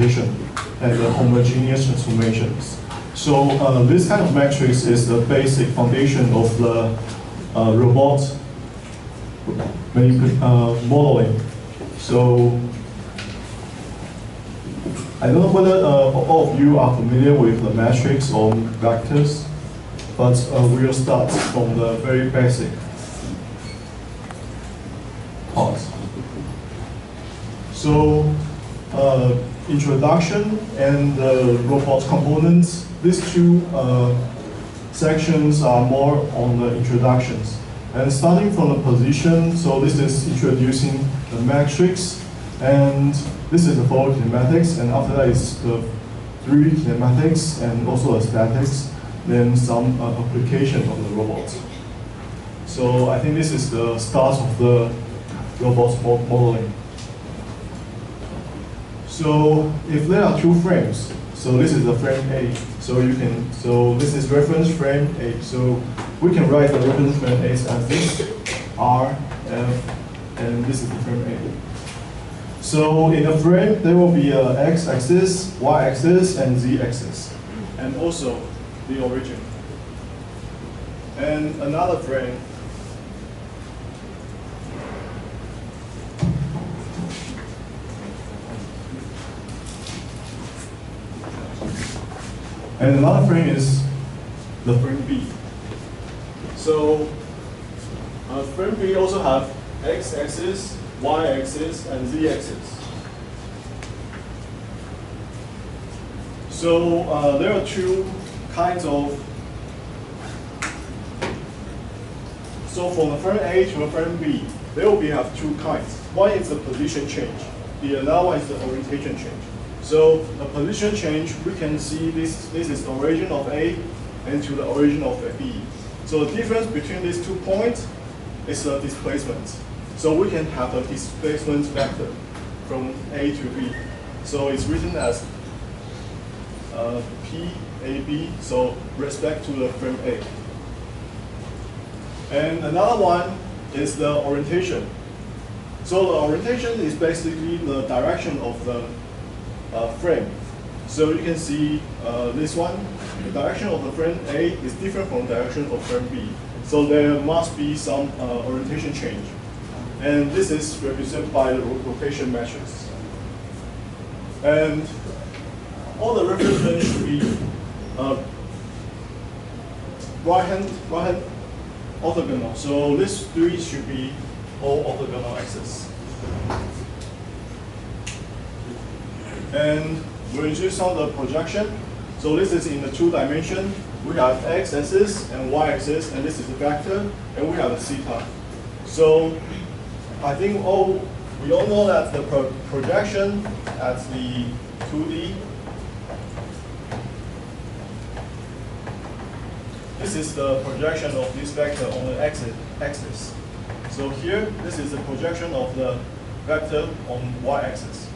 orientation and the homogeneous transformations. So this kind of matrix is the basic foundation of the robot modeling. So I don't know whether all of you are familiar with the matrix or vectors, but we'll start from the very basic part. So introduction and robot components. These two sections are more on the introductions. And starting from the position, so this is introducing the matrix, and this is the forward kinematics, and after that is the 3D kinematics and also the statics, then some application of the robot. So I think this is the start of the robot modeling. So if there are two frames, so this is the frame A. So this is reference frame A. So we can write the reference frame A as this, R, F, and this is the frame A. So in the frame, there will be a x-axis, y-axis, and z-axis, and also the origin. And another frame. And another frame is the frame B. So frame B also have x-axis, y-axis, and z-axis. So there are two kinds of. So from the frame A to the frame B, there will have two kinds. One is the position change. The other one is the orientation change. So the position change, we can see this is the origin of A and to the origin of B. So the difference between these 2 points is the displacement. So we can have a displacement vector from A to B. So it's written as PAB, so respect to the frame A. And another one is the orientation. So the orientation is basically the direction of the frame. So you can see this one, the direction of the frame A is different from the direction of frame B. So there must be some orientation change. And this is represented by the rotation matrix. And all the reference frames should be right-hand orthogonal. So these three should be all orthogonal axes. And we'll introduce some of the projection. So this is in the 2 dimension. We have x-axis and y-axis, and this is the vector, and we have the theta. So I think we all know that the projection at the 2D. This is the projection of this vector on the axis. So here, this is the projection of the vector on y-axis.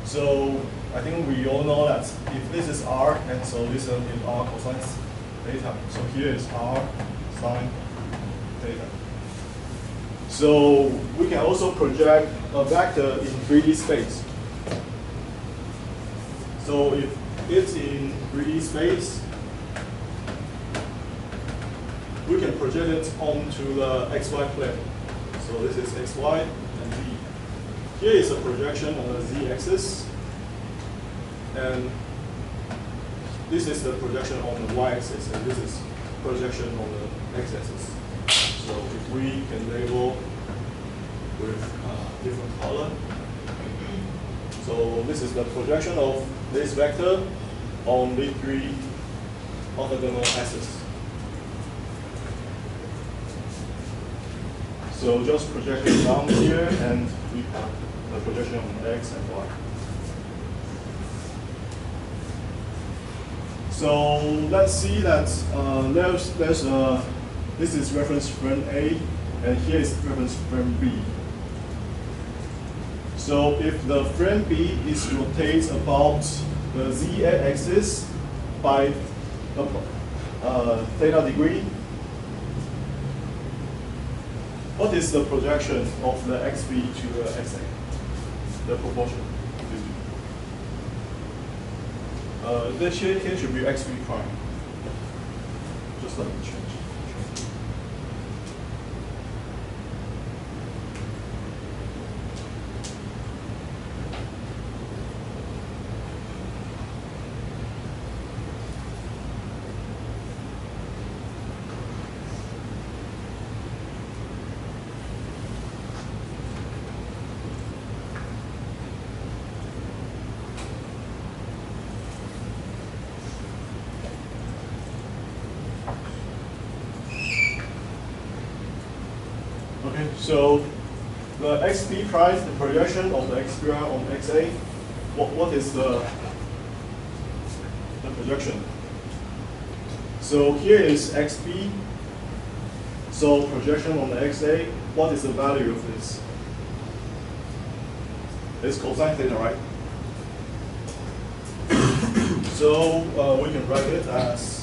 So I think we all know that if this is r, and so this is r cosine theta. So here is r sine theta. So we can also project a vector in 3D space. So if it's in 3D space, we can project it onto the xy plane. So this is xy and z. Here is a projection on the z-axis, and this is the projection on the y-axis, and this is projection on the x-axis. So if we can label with different color, so this is the projection of this vector on the 3 orthogonal axes. So just project it down here, and we have the projection on x and y. So let's see that this is reference frame A, and here is reference frame B. So if the frame B is rotates about the z-axis by theta degree, what is the projection of the xb to the xa? The proportion. This here should be xv prime. Just let me change. Okay, so the xp prime, the projection of the xp prime on xa, what is the projection? So here is xp, so projection on the xa, what is the value of this? It's cosine theta, right? So we can write it as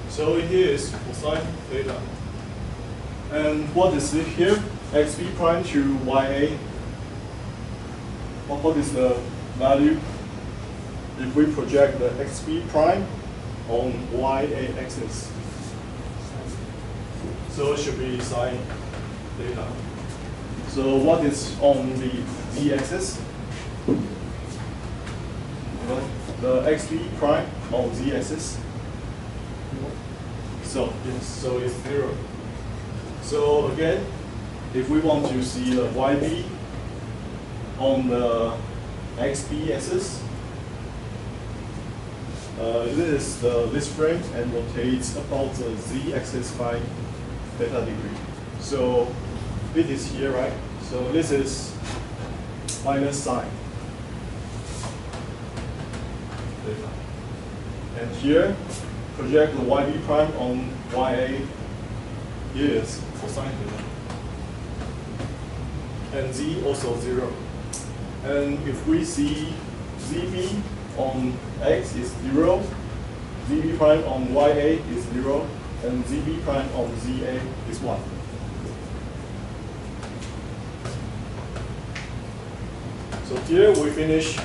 so here is cosine theta. And what is it here? xp prime to ya. What is the value if we project the xp prime on ya axis? So it should be sine theta. So what is on the z axis? The xp prime on z axis. So yes, so it's 0. So again, if we want to see the yb on the xp axis, this is this frame and rotates about the z axis by theta degree. So it is here, right? So this is minus sine theta. And here, project the yb prime on ya. Here is cosine theta. And z also 0. And if we see zb on x is 0, zb prime on ya is 0, and zb prime on za is 1. So here we finish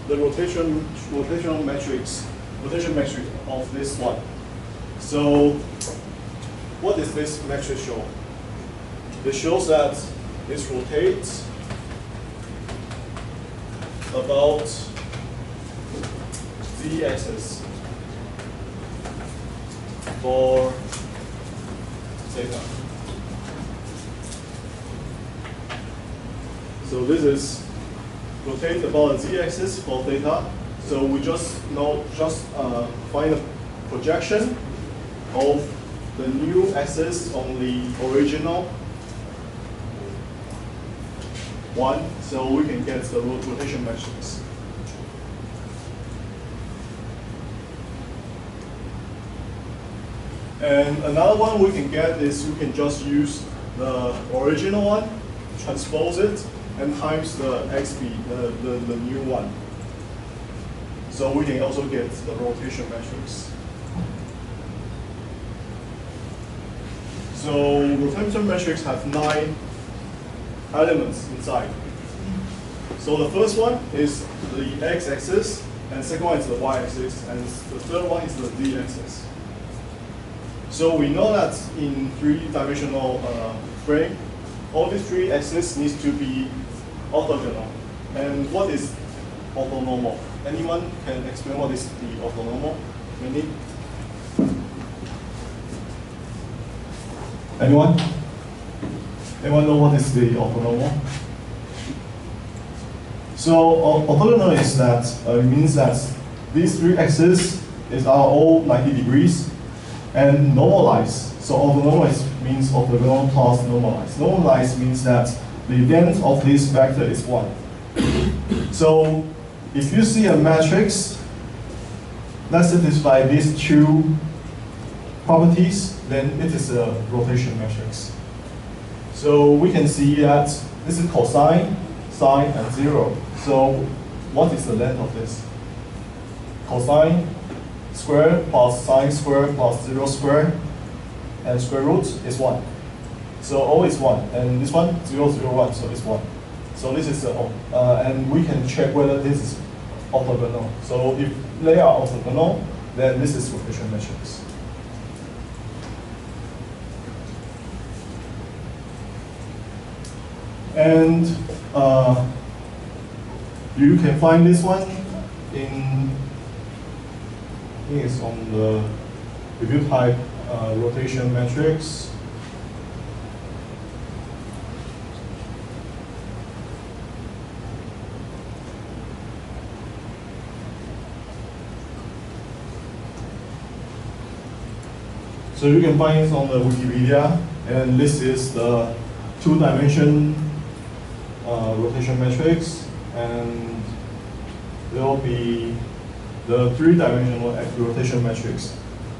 the rotation matrix of this one. So what does this matrix show? It shows that it rotates about z-axis for theta. So this is rotate about z-axis for theta. So we just find a projection of the new axis on the original one, so we can get the rotation matrix. And another one we can get is we can just use the original one, transpose it, and times the xp, the new one. So we can also get the rotation matrix. So rotation matrix have 9 elements inside. So the first one is the x-axis, and the second one is the y-axis, and the third one is the z-axis. So we know that in 3-dimensional frame, all these 3 axes needs to be orthogonal. And what is orthonormal? Anyone can explain what is the orthonormal meaning? Anyone? Anyone know what is the orthonormal? So orthogonal is that it means that these 3 axes are all 90 degrees and normalized. So orthonormal means orthogonal plus normalized. Normalized means that the length of this vector is 1. So if you see a matrix that satisfies these 2 properties, then it is a rotation matrix. So we can see that this is cosine, sine, and 0. So what is the length of this? Cosine square plus sine square plus 0 square, and square root is 1. So O is 1, and this one, 0, 0, 1, so it's 1. So this is the O. And we can check whether this is orthogonal. So if they are orthogonal, then this is rotation matrix. And you can find this one in, I think it's on the review type rotation matrix. So you can find it on the Wikipedia, and this is the 2-dimension rotation matrix, and there will be the 3-dimensional rotation matrix.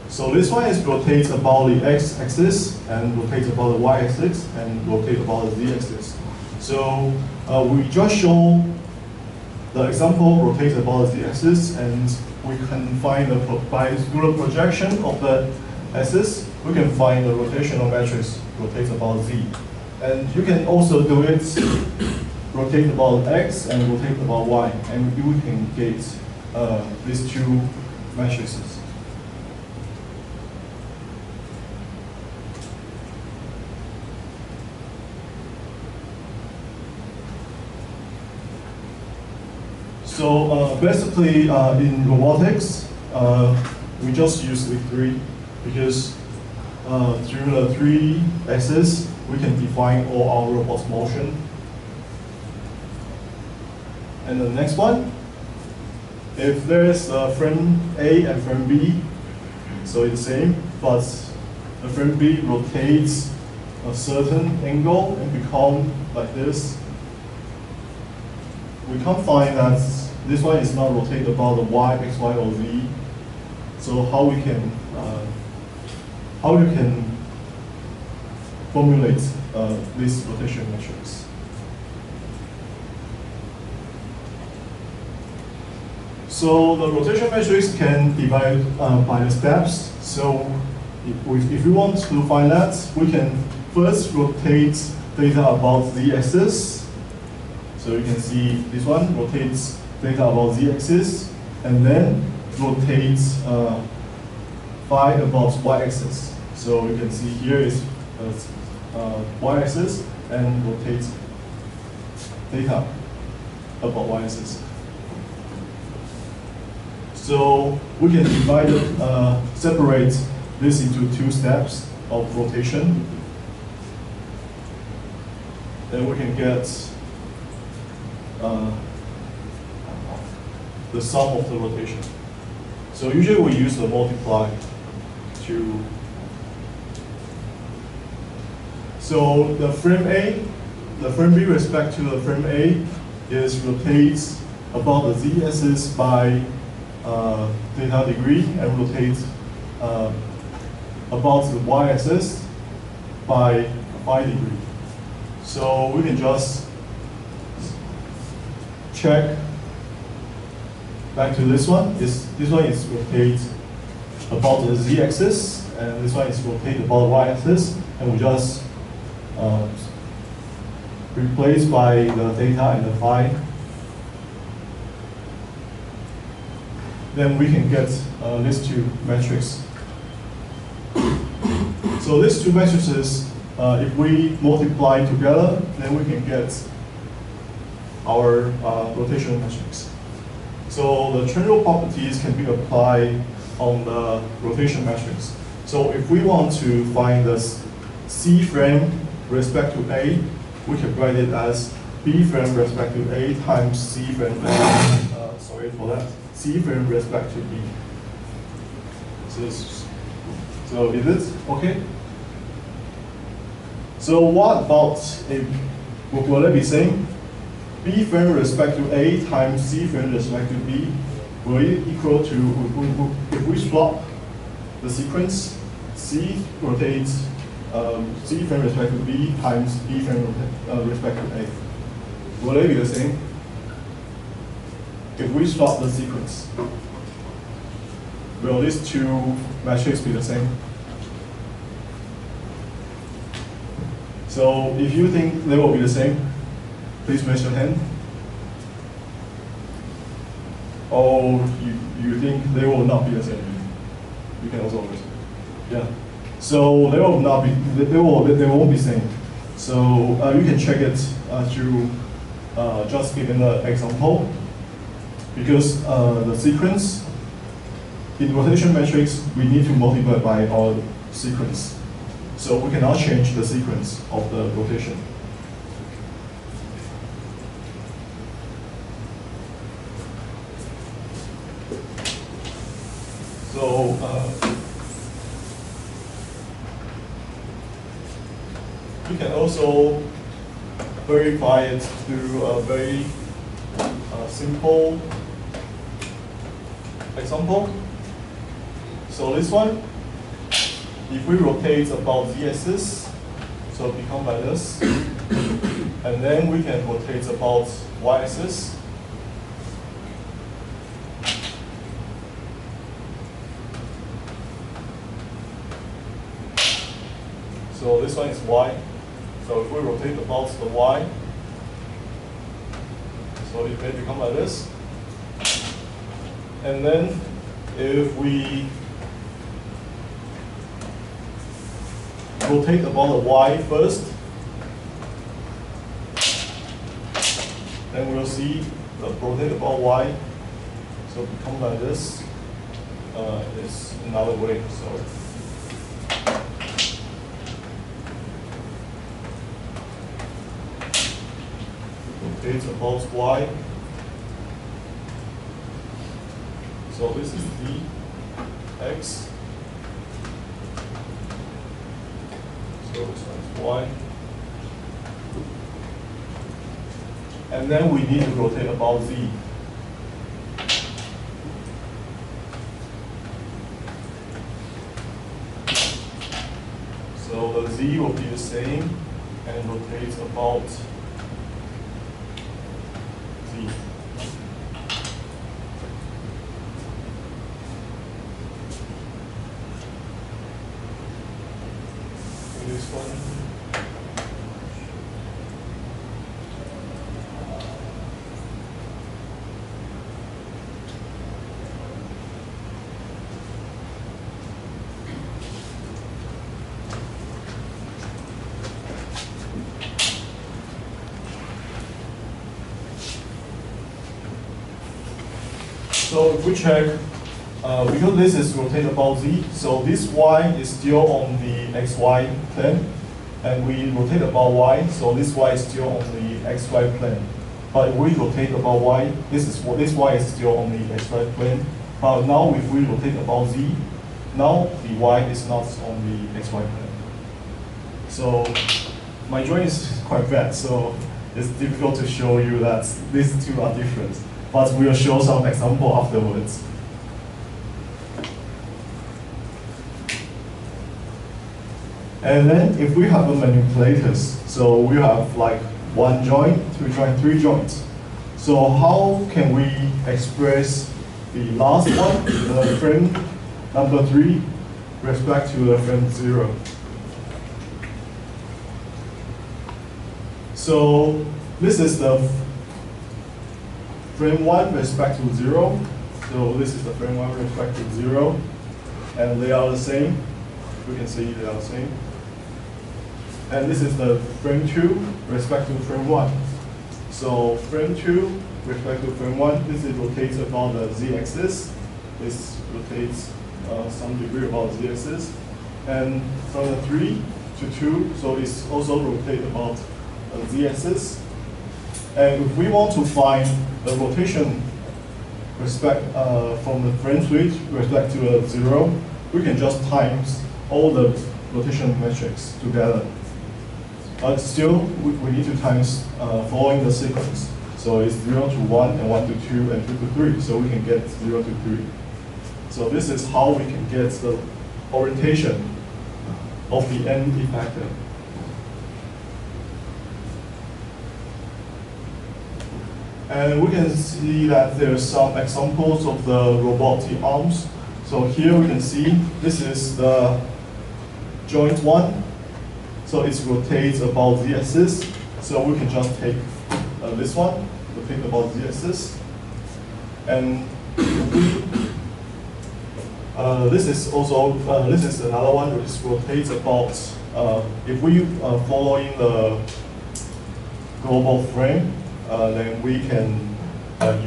So this one is rotates about the x-axis, and rotates about the y-axis, and rotates about the z-axis. So we just show the example rotates about the z-axis, and we can find by the projection of the axis, we can find the rotational matrix rotates about z. And you can also do it rotate about x and rotate about y, and you can get these two matrices. So basically in robotics, we just use the 3 because through the 3 axes, we can define all our robot's motion. And the next one, if there is a frame A and frame B, so it's the same, but the frame B rotates a certain angle and become like this. We can't find that this one is not rotated about the y, x, y, or z. So how you can formulate this rotation matrix? So the rotation matrix can divide by the steps. So if we want to find that, we can first rotate theta about z-axis. So you can see this one rotates theta about z-axis, and then rotates phi about y-axis. So you can see here is y-axis and rotates theta about y-axis. So we can divide separate this into 2 steps of rotation. Then we can get the sum of the rotation. So usually we use the multiply to. So the frame A, the frame B respect to the frame A is rotates about the z-axis by theta degree, and rotates about the y-axis by phi degree. So we can just check back to this one. This one is rotate about the z-axis, and this one is rotate about the y-axis, and we just replace by the theta and the phi. Then we can get these 2 matrices. So these 2 matrices, if we multiply together, then we can get our rotational matrix. So the general properties can be applied on the rotation matrix. So if we want to find the C frame respect to A, we can write it as B frame respect to A times C frame, sorry for that, C frame respect to B. So is it okay? So what about, will it be same? B frame respect to A times C frame respect to B will equal to, if we swap the sequence, C rotates C frame respect to B times B frame respect to A. Will they be the same? If we swap the sequence, will these two metrics be the same? So if you think they will be the same, please raise your hand. Or you think they will not be the same? You can also raise. Yeah. So they will not be. They won't be same. So you can check it through just giving the example, because the sequence in rotation matrix we need to multiply by our sequence. So we cannot change the sequence of the rotation. So you can also verify it through a very simple example. So this one, if we rotate about the axis, so it becomes like this, and then we can rotate about y-axis. So this one is y. So if we rotate about the y, so it may become like this. And then if we rotate about the y first, then we'll see the rotate about y, so become like this. Is another way. So rotate about y. So this is the x. So this one is y. And then we need to rotate about z. So the z will be the same and rotate about z. This one. So if we check, because this is rotate about z, so this y is still on the xy plane, and we rotate about y, so this y is still on the xy plane. But if we rotate about y, this y is still on the xy plane. But now if we rotate about z, now the y is not on the xy plane. So my drawing is quite bad, so it's difficult to show you that these two are different. But we'll show some example afterwards. And then if we have a manipulators, so we have like 1 joint, 2 joint, 3 joints. So how can we express the last one, the frame number 3, respect to the frame 0? So this is the frame 1 respect to 0. So this is the frame 1 respect to 0. And they are the same. We can see they are the same. And this is the frame 2 respect to frame 1. So frame 2 respect to frame 1, this is rotates about the z-axis. This rotates some degree about the z-axis. And from the 3 to 2, so it's also rotate about the z-axis. And if we want to find the rotation respect from the frame 3 respect to 0, we can just times all the rotation metrics together. But still, we need to times following the sequence. So it's 0 to 1, and 1 to 2, and 2 to 3. So we can get 0 to 3. So this is how we can get the orientation of the end effector. And we can see that there are some examples of the robotic arms. So here we can see this is the joint 1. So it rotates about z-axis. So we can just take this one, rotate about z-axis. And this is also this is another one which rotates about. If we follow in the global frame, then we can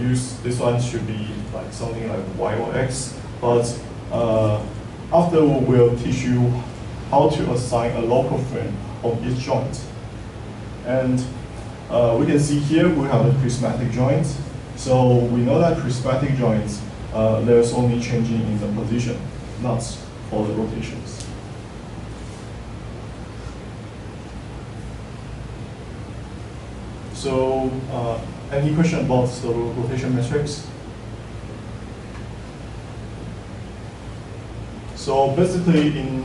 use this one should be like something like y or x. But after we will teach you how to assign a local frame of each joint. And we can see here we have a prismatic joint. So we know that prismatic joints, there's only changing in the position, not for the rotations. So any question about the rotation matrix? So basically in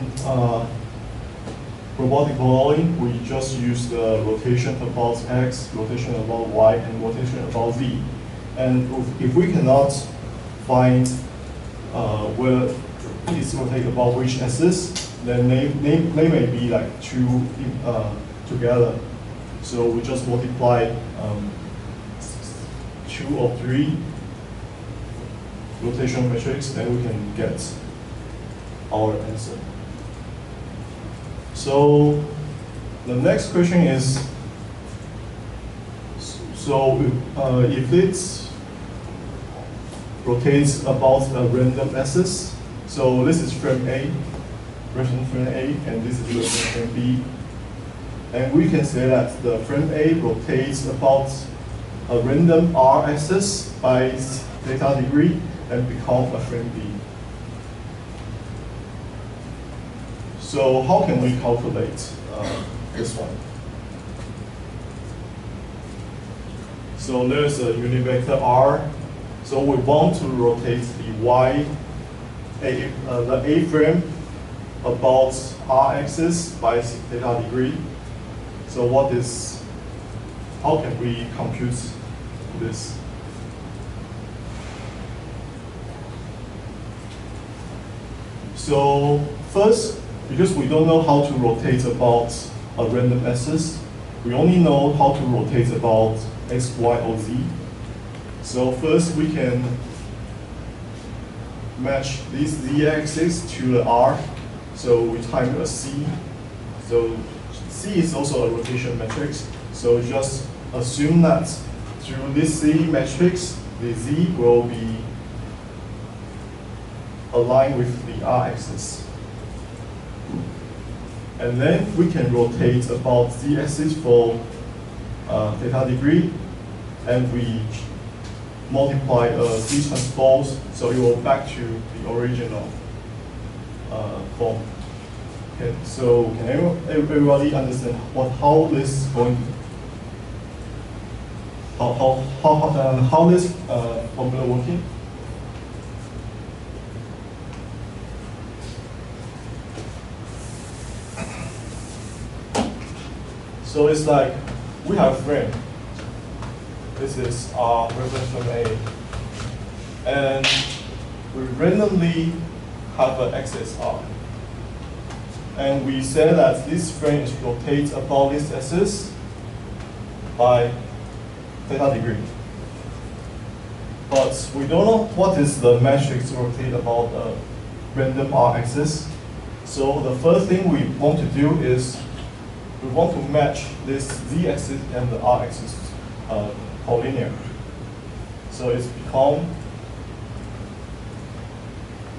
robotic modeling, we just use the rotation about x, rotation about y, and rotation about z. And if we cannot find where it's rotated about which axis, then they may be like two together. So we just multiply 2 or 3 rotation matrix, and we can get our answer. So the next question is, so if it rotates about a random axis, so this is frame A, reference frame A, and this is reference frame B. And we can say that the frame A rotates about a random R axis by theta degree and become a frame B. So how can we calculate this one? So there's a unit vector R. So we want to rotate the the A frame about R axis by theta degree. So how can we compute this? So first, because we don't know how to rotate about a random axis, we only know how to rotate about x, y, or z. So first we can match this z-axis to the r. So we time a c. So c is also a rotation matrix. So just assume that through this c matrix, the z will be aligned with the r-axis. And then we can rotate about z-axis for theta degree, and we multiply z transpose, so it will back to the original form. Okay, so can everybody understand how this going? How this formula working? So it's like we have a frame. This is our reference frame A. And we randomly have an axis R. And we say that this frame is rotates about this axis by theta degree. But we don't know what is the matrix to rotate about the random R axis. So the first thing we want to do is we want to match this z-axis and the r-axis collinear. So it's become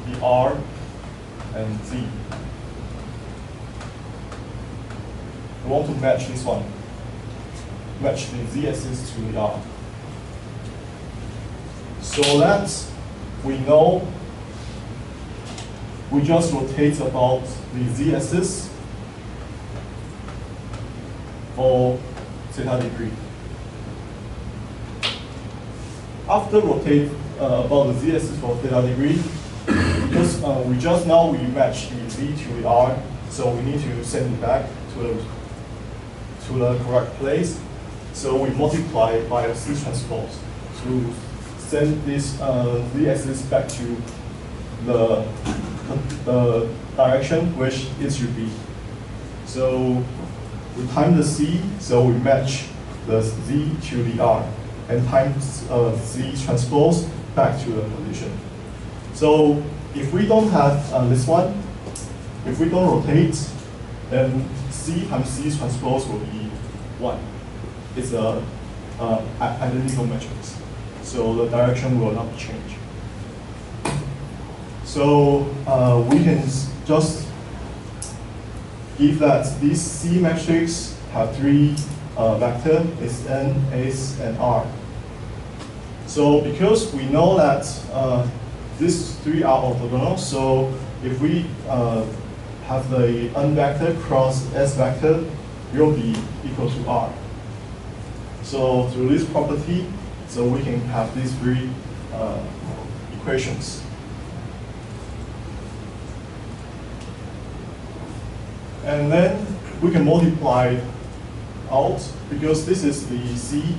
the r and z. We want to match this one. Match the z-axis to the r. So that we know we just rotate about the z-axis for theta degree. After rotate about the z-axis for theta degree, we just now we match the z to the r, so we need to send it back to the correct place. So we multiply by a C transpose to send this Z axis back to the direction which it should be. So we time the C, so we match the Z to the R, and times Z transpose back to the position. So if we don't have this one, if we don't rotate, then C times C transpose will be 1. It's a identical matrix. So the direction will not change. So we can just give that this C matrix have 3 vectors, it's N, S, and R. So because we know that these 3 are orthogonal, so if we have the N vector cross S vector, it will be equal to R. So through this property, so we can have these 3 equations. And then we can multiply out, because this is the C,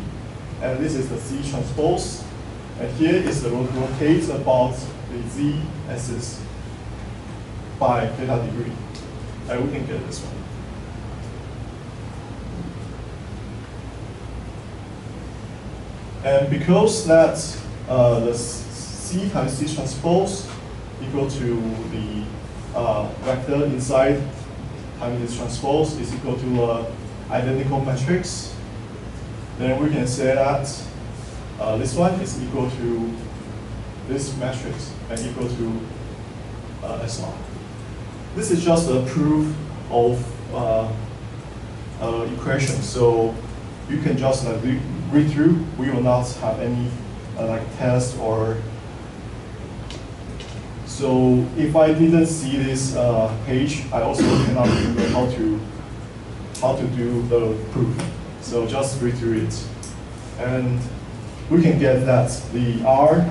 and this is the C transpose, and here is the rotate about the Z axis by theta degree. And we can get this one. And because that the C times C transpose equal to the vector inside times this transpose is equal to identical matrix, then we can say that this one is equal to this matrix and equal to SR. This is just a proof of equation, so you can just read through. We will not have any like test or. So if I didn't see this page, I also cannot remember how to do the proof. So just read through it, and we can get that the R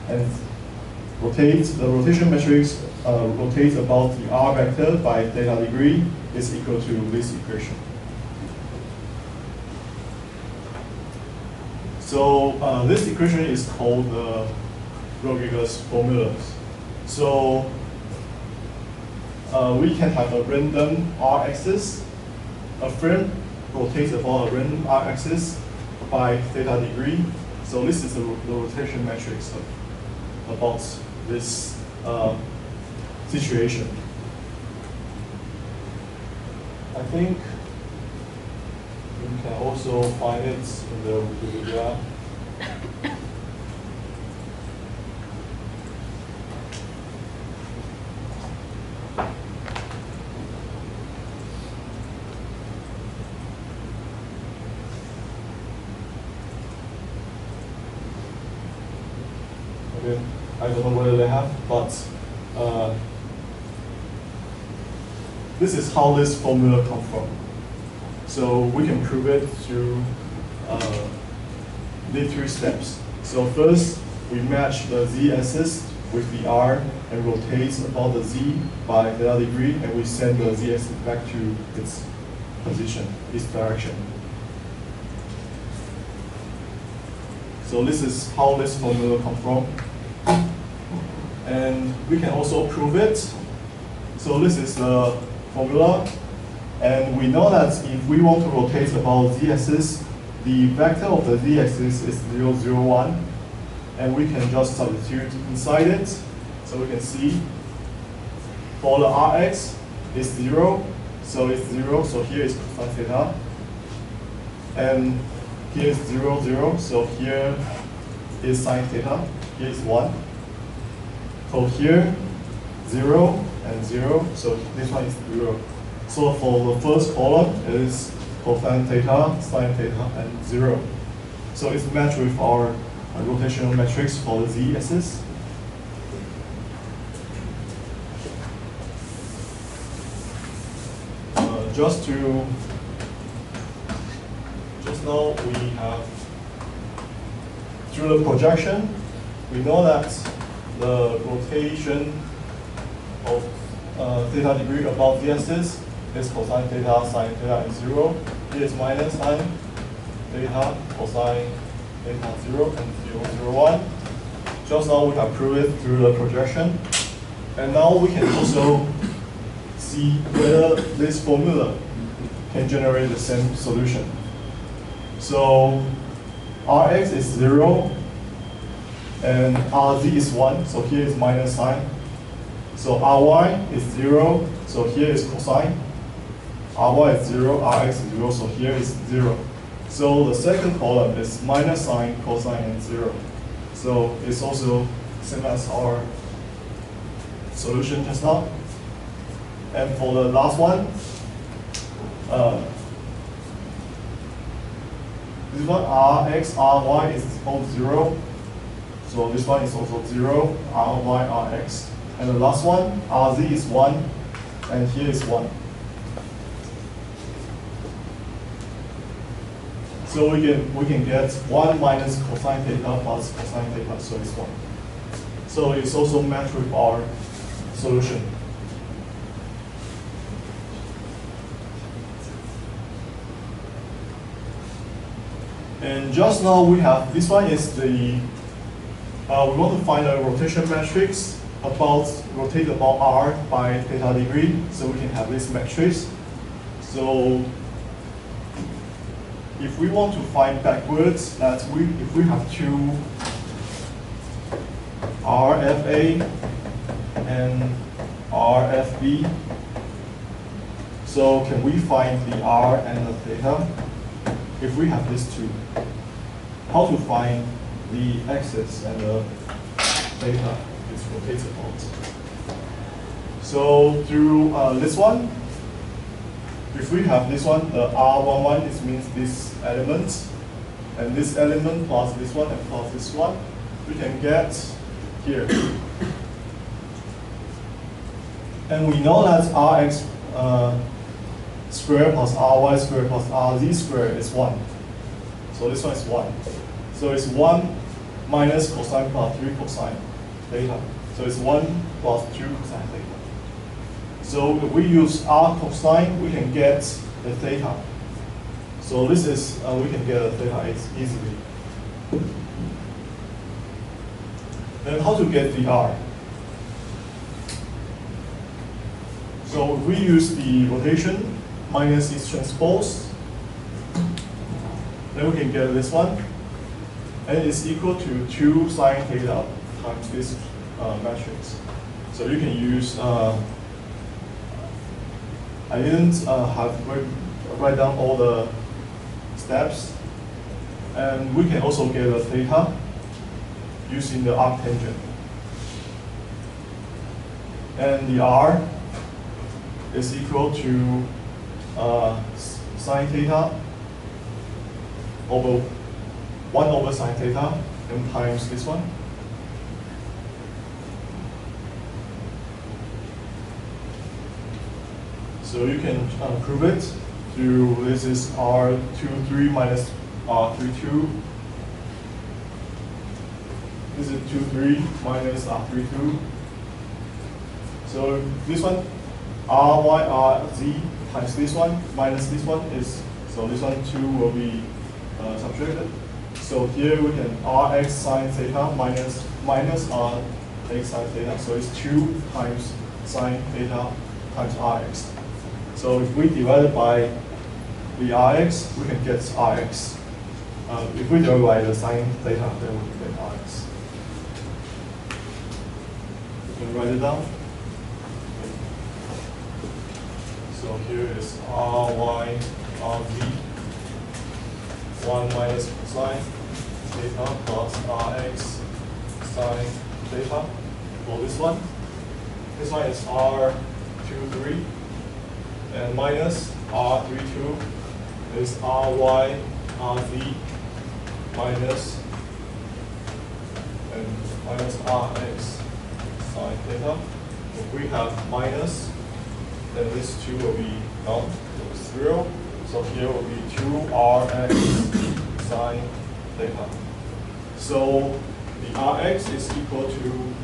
and the rotation matrix rotates about the R vector by theta degree is equal to this equation. So this equation is called the Robotics formulas. So we can have a random R-axis. A frame rotates about a random R-axis by theta degree. So this is the rotation matrix about this situation. I think you can also find it in the Wikipedia. Okay, I don't know whether they have, but this is how this formula comes from. So we can prove it through the 3 steps. So first, we match the Z axis with the R and rotate about the Z by theta degree, and we send the Z axis back to its position, its direction. So this is how this formula comes from. And we can also prove it. So this is the formula. And we know that if we want to rotate about Z-axis, the vector of the Z-axis is 0, 0, 1. And we can just substitute inside it. So we can see for the Rx, it's 0. So it's 0. So here is cosine theta. And here is 0, 0. So here is sine theta. Here is 1. So here, 0 and 0. So this one is 0. So for the first column, it is cosine theta, sine theta, and 0. So it's matched with our rotational matrix for the Z-axis. Just now we have, through the projection, we know that the rotation of theta degree above the axis is cosine theta, sine theta, and 0. Here is minus sign. theta cosine theta 0 and 0, 0, 1. Just now we have proved it through the projection. And now we can also see whether this formula can generate the same solution. So Rx is 0 and Rz is 1, so here is minus sign. So Ry is 0, so here is cosine. Ry is 0, Rx is 0, so here is 0. So the second column is minus sign, cosine, and 0. So it's also same as our solution just now. And for the last one, this one, Rx, Ry is all 0. So this one is also 0, Ry, Rx. And the last one, Rz is 1, and here is 1. So we can get 1 minus cosine theta plus cosine theta, so it's 1. So it's also matched with our solution. And just now we have, this one is the, we want to find a rotation matrix rotate about r by theta degree, so we can have this matrix. So if we want to find backwards, that if we have two RFA and RFB, so can we find the r and the theta? If we have these two, how to find the axis and the theta is rotated about? So through this one, if we have this one, the R11, it means this element, and this element plus this one and plus this one, we can get here. And we know that Rx square plus Ry square plus Rz square is 1. So this one is 1. So it's 1 minus cosine plus 3 cosine theta. So it's 1 plus 2 cosine theta. So if we use R cosine, we can get the theta. So this is, we can get the theta easily. Then how to get the R? So if we use the rotation minus its transpose, then we can get this one. And it's equal to 2 sine theta times this matrix. So you can use, I didn't write down all the steps. And we can also get a theta using the arctangent. And the R is equal to sine theta over 1 over sine theta and times this one. So you can prove it through, this is R23 minus R32. This is 23 minus R32. So this one, Ry, Rz times this one minus this one is, so this one 2 will be subtracted. So here we can Rx sine theta minus Rx sine theta. So it's 2 times sine theta times Rx. So if we divide it by the Rx, we can get Rx. If we divide by the sine theta, then we can get Rx. You can write it down. So here is Ry, Rz, 1 minus cosine theta plus Rx sine theta for this one. This one is R23 and minus R32 is Ry, Rz minus and minus Rx sine theta. If we have minus, then this 2 will be gone, so it's 0. So here will be 2Rx sine theta. So the Rx is equal to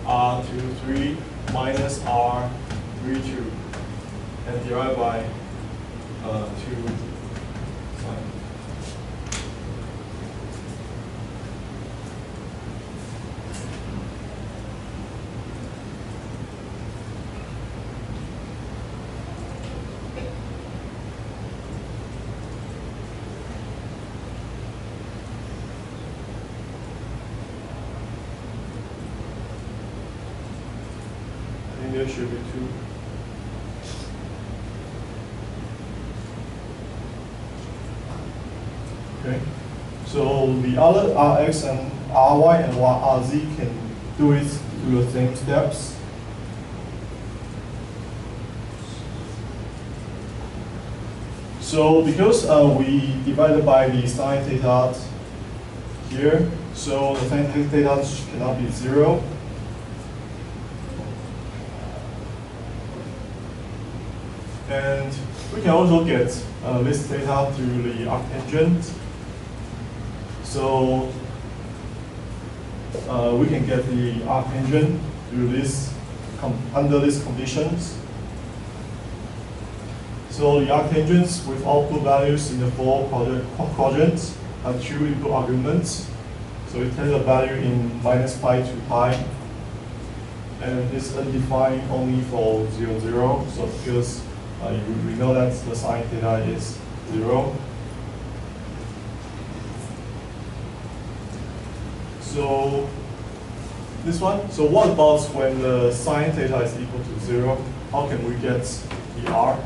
R23 minus R32 and divided by 2 sine. think there should be 2. Okay. So the other Rx and Ry and Rz can do it through the same steps. So because we divided by the sine theta here, so the sine theta cannot be 0. And we can also get this theta through the arctangent. So we can get the arctangent through this under these conditions. So the arctangents with output values in the 4 quadrants have 2 input arguments. So it takes a value in -pi to pi, and it's undefined only for 0, 0. So because we know that the sine theta is 0. So this one. So what about when the sine theta is equal to 0? How can we get the R?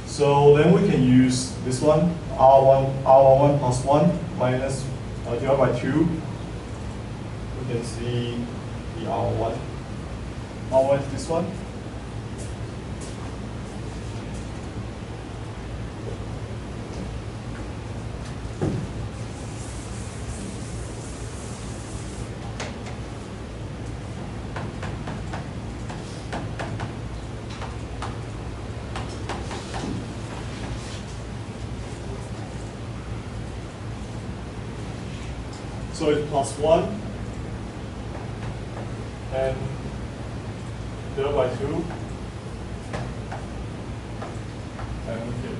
So then we can use this one, R11 plus 1 minus divided by 2. We can see the R1. R1 is this one. So it's plus 1 and divided by 2 and here.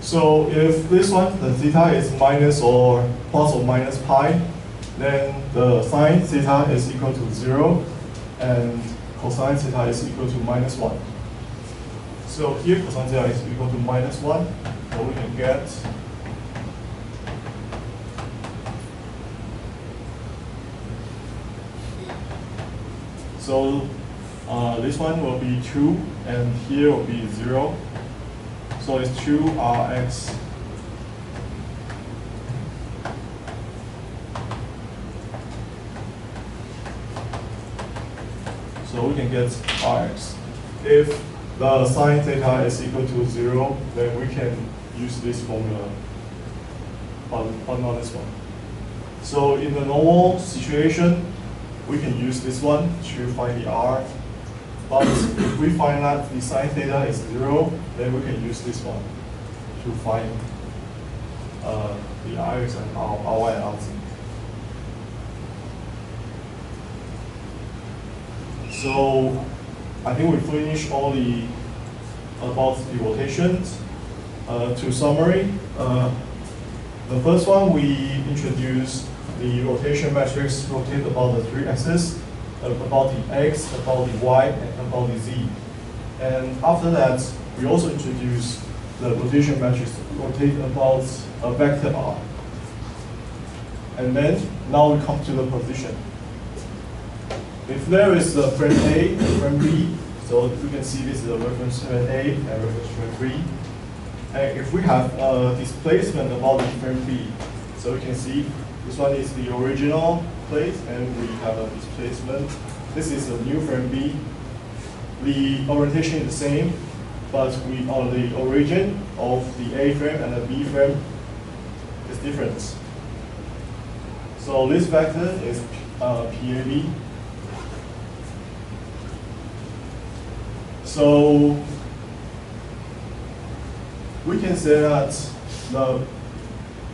So if this one, the theta is minus or plus or minus pi, then the sine theta is equal to 0 and cosine theta is equal to -1. So here cosine theta is equal to -1, so we can get so this one will be 2, and here will be 0. So it's 2Rx. So we can get Rx. If the sine theta is equal to 0, then we can use this formula, but not this one. So in the normal situation, we can use this one to find the R. But if we find that the sine theta is 0, then we can use this one to find the Rx and Ry and Rz. So I think we finished all about the rotations. To summary, the first one we introduced the rotation matrix rotate about the 3 axes, about the x, about the y, and about the z. And after that, we also introduced the rotation matrix rotate about a vector r. And then now we come to the position. If there is a frame A and frame B, so you can see this is a reference frame A and reference frame B. And if we have a displacement about the frame B, so you can see this one is the original place, and we have a displacement. This is a new frame B. The orientation is the same, but we on the origin of the A frame and the B frame is different. So this vector is PAB. So we can say that the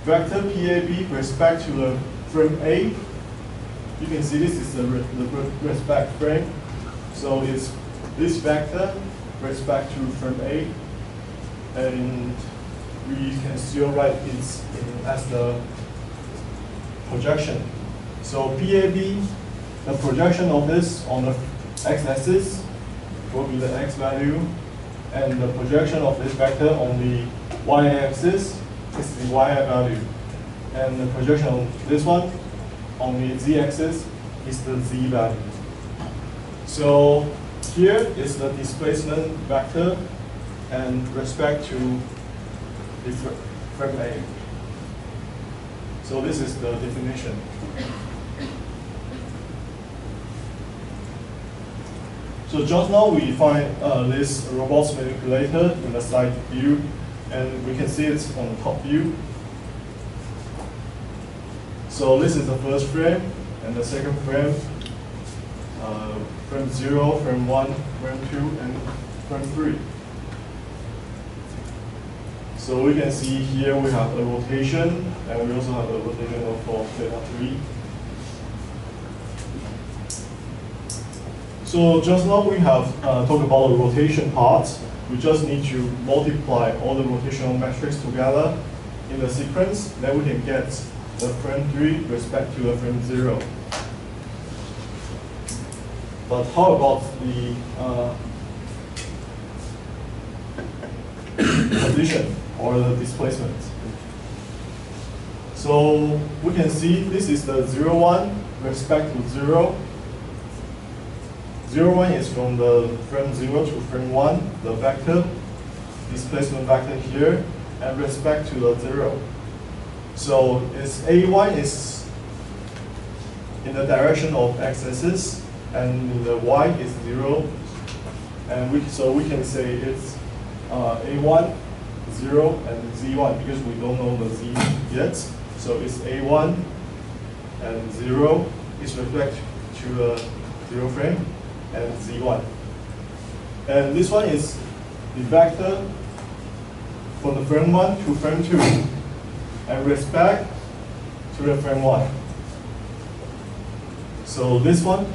vector PAB with respect to the frame A, you can see this is the respect frame. So it's this vector with respect to frame A, and we can still write it as the projection. So PAB, the projection of this on the x-axis will be the x value, and the projection of this vector on the y-axis is the y value. And the projection on this one, on the z-axis, is the z value. So here is the displacement vector and respect to the frame A. So this is the definition. So just now we find this robots manipulator in the side view, and we can see it on the top view. So this is the first frame, and the second frame, frame 0, frame 1, frame 2, and frame 3. So we can see here we have a rotation, and we also have a rotation of theta 3. So just now we have talked about the rotation part. We just need to multiply all the rotational metrics together in the sequence. Then we can get the frame 3 respect to the frame 0. But how about the position or the displacement? So we can see this is the 0, 1 respect to 0. 0, 1 is from the frame 0 to frame 1, the vector, displacement vector here, and respect to the 0. So it's A1 is in the direction of x-axis, and the y is 0. And so we can say it's A1, 0, and Z1, because we don't know the Z yet. So it's A1 and 0 is respect to the 0 frame, and Z1. And this one is the vector from the frame 1 to frame 2, and respect to the frame 1. So this one,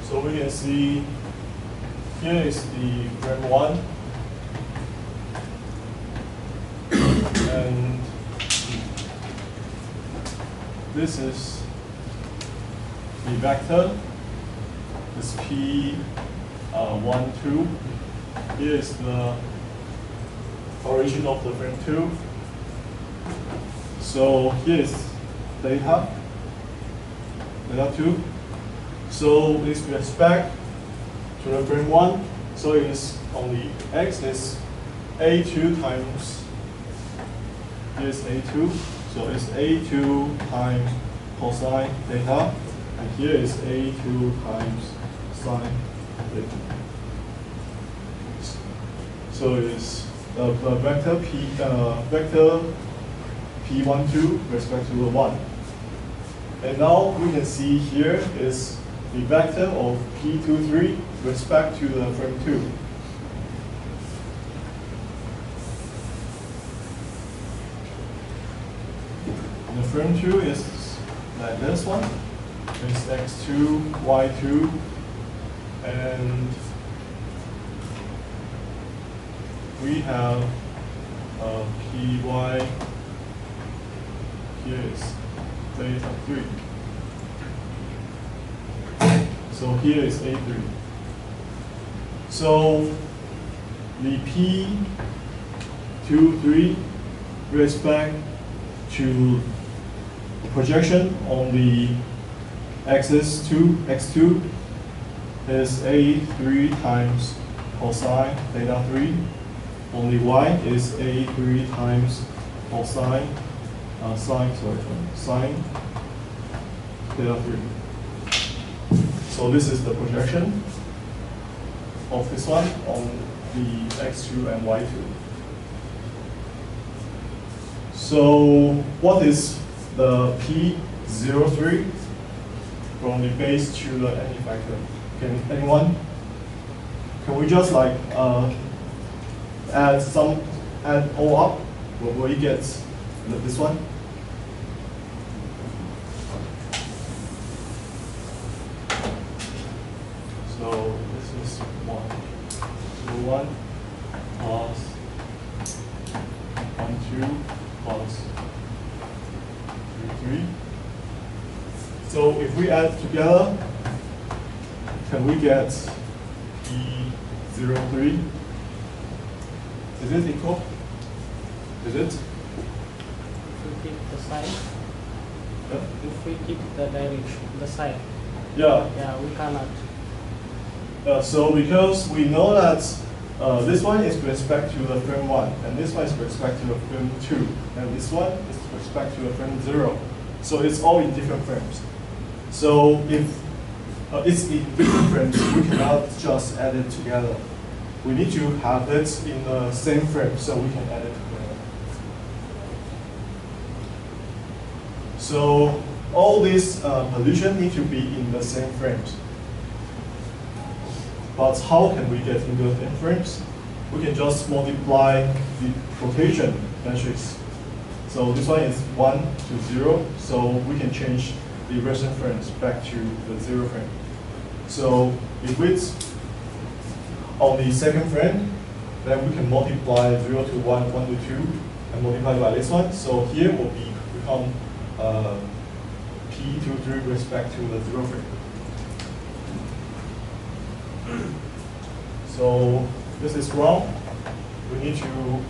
so we can see here is the frame 1, and this is the vector, this P1, 2. Here is the origin of the frame 2. So here is data 2. So with respect to the frame 1, so it is on the x is A2 times, here's A2, so it's A2 times cosine theta, and here is A2 times sine theta. So it's the vector P1, 2 respect to the 1. And now we can see here is the vector of P2, 3 respect to the frame 2. The frame 2 is like this one. It's x2, y2, and we have py, here is theta 3. So here is A3. So the P2, 3 respect to projection on the axis x2 is A3 times cosine theta 3. On the y is A3 times cosine sine theta 3. So this is the projection of this one on the x2 and y2. So what is the P03 from the base to the any factor? Can anyone? Can we just like add all up? Will you get this one? So this is 1. So 1 plus 1, 2 plus 3, 3. So if we add together, can we get P03? Is it equal? Is it? If we keep the sign, Yeah. if we keep the direction, the sign, Yeah. yeah, we cannot. So because we know that this one is with respect to the frame 1, and this one is with respect to the frame 2, and this one is with respect to the frame 0. So it's all in different frames. So if it's in different frames, we cannot just add it together. We need to have it in the same frame so we can add it together. So all these positions need to be in the same frames. But how can we get into the same frames? We can just multiply the rotation matrix. So this one is 1 to 0, so we can change the reference frames back to the 0 frame. So if it's on the second frame, then we can multiply 0 to 1, 1 to 2, and multiply by this one. So here will become P to 3 with respect to the 0 frame. So this is wrong. We need to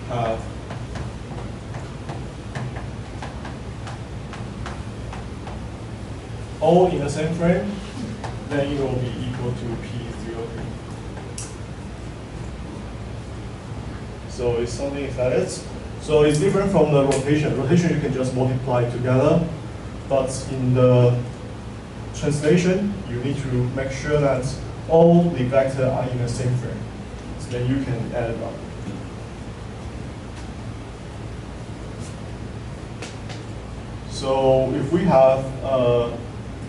have all in the same frame, then it will be equal to P03. So it's something like that. So it's different from the rotation. Rotation you can just multiply together, but in the translation, you need to make sure that all the vectors are in the same frame. So then you can add it up. So if we have a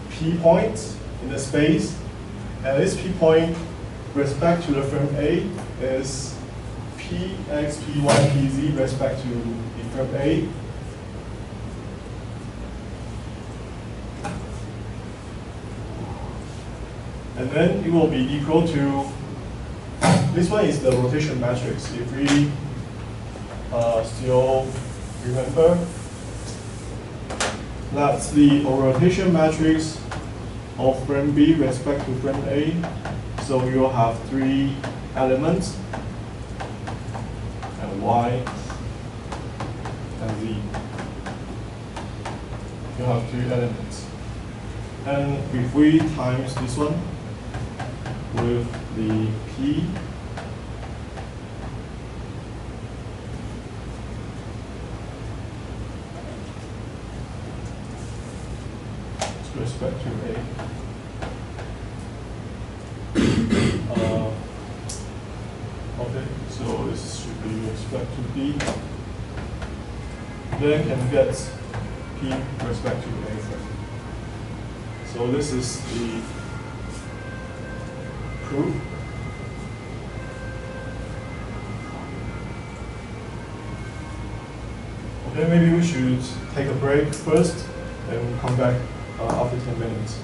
P point in the space, and this P point with respect to the frame A is Px, Py, Pz with respect to the frame A. And then it will be equal to, this one is the rotation matrix. If we still remember, that's the rotation matrix of frame B with respect to frame A. So you will have 3 elements, and Y, and Z. You have 3 elements. And if we times this one with the P, with respect to A, okay, so this should be with respect to B, then can get P with respect to A frame. So this is the proof. Okay, maybe we should take a break first and we'll come back after 10 minutes.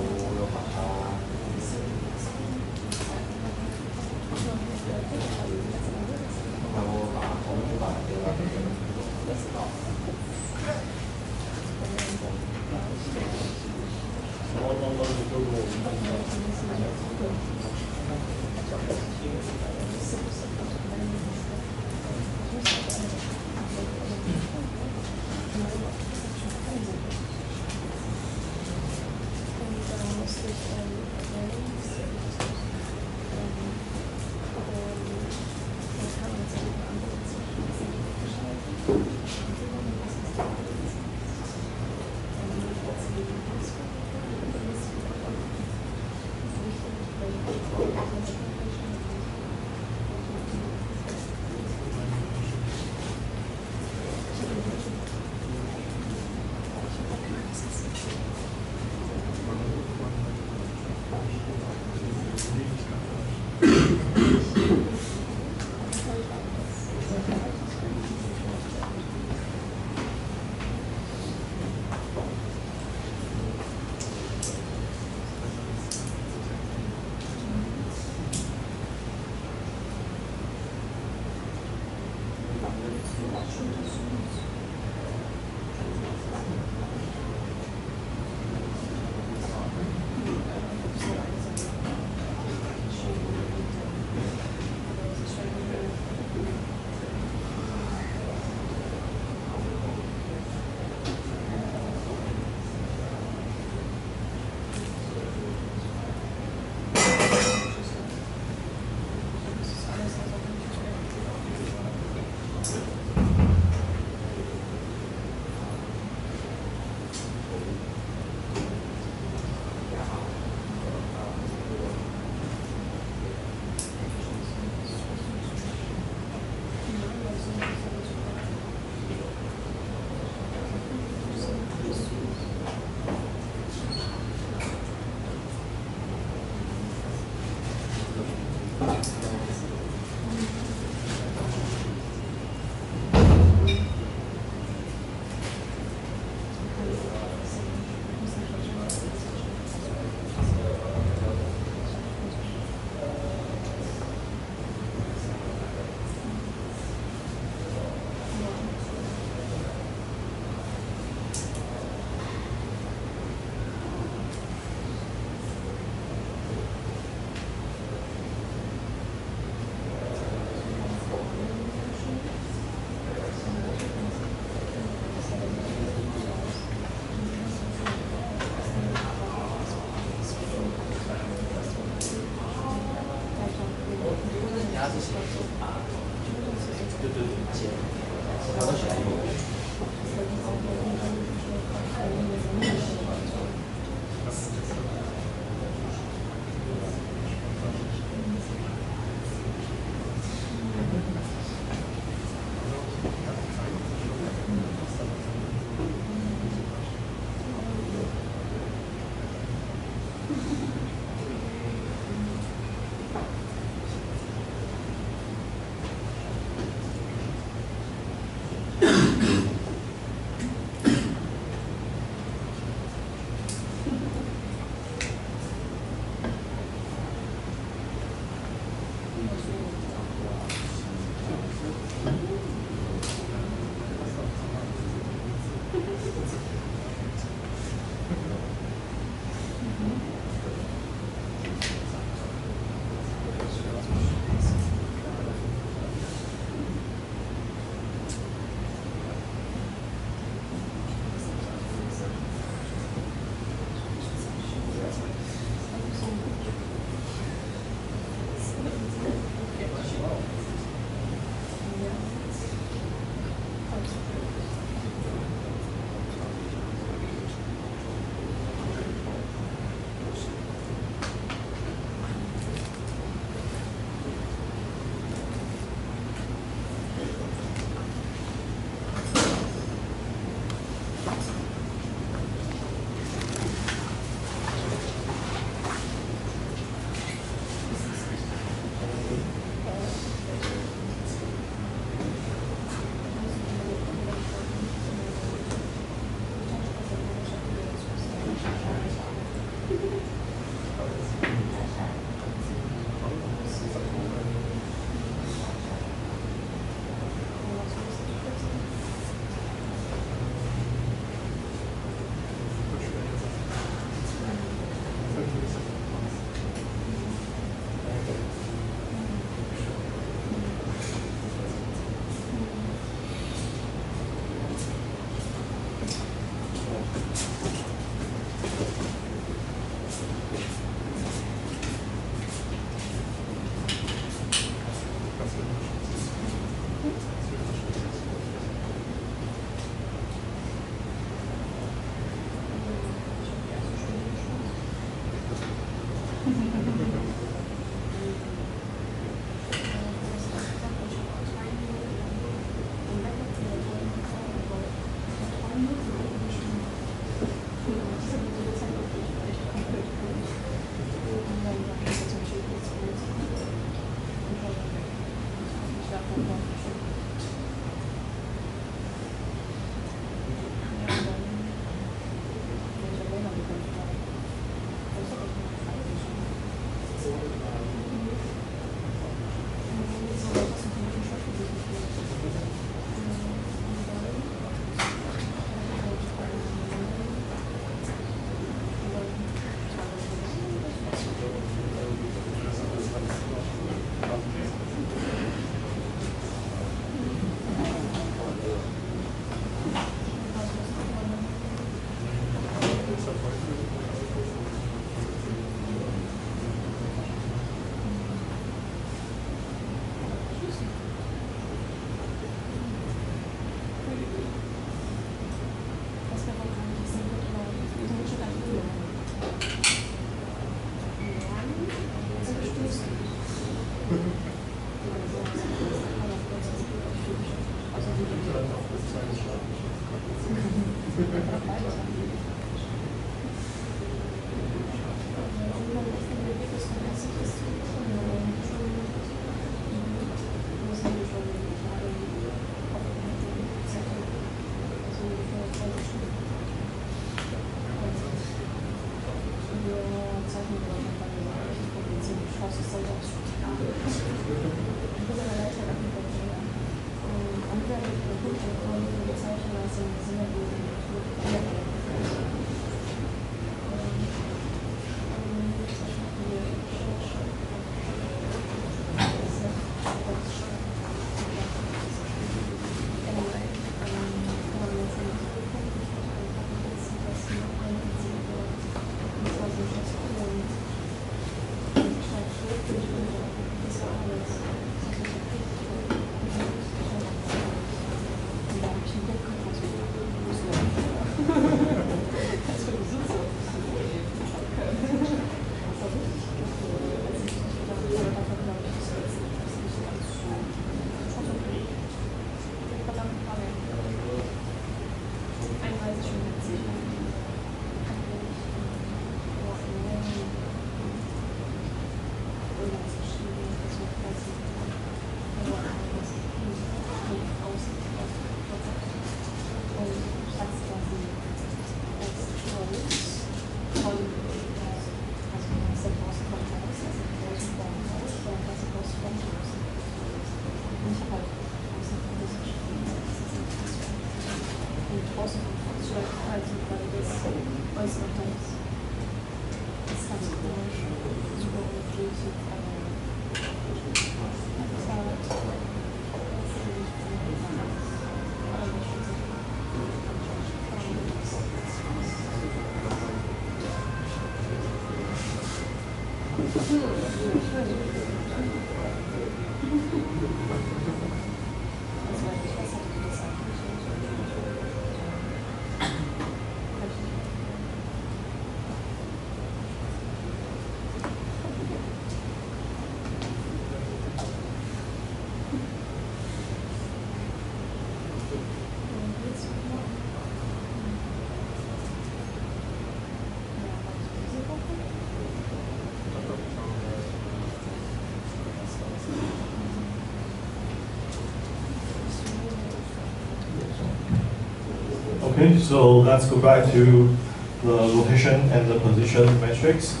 Okay, so let's go back to the rotation and the position matrix.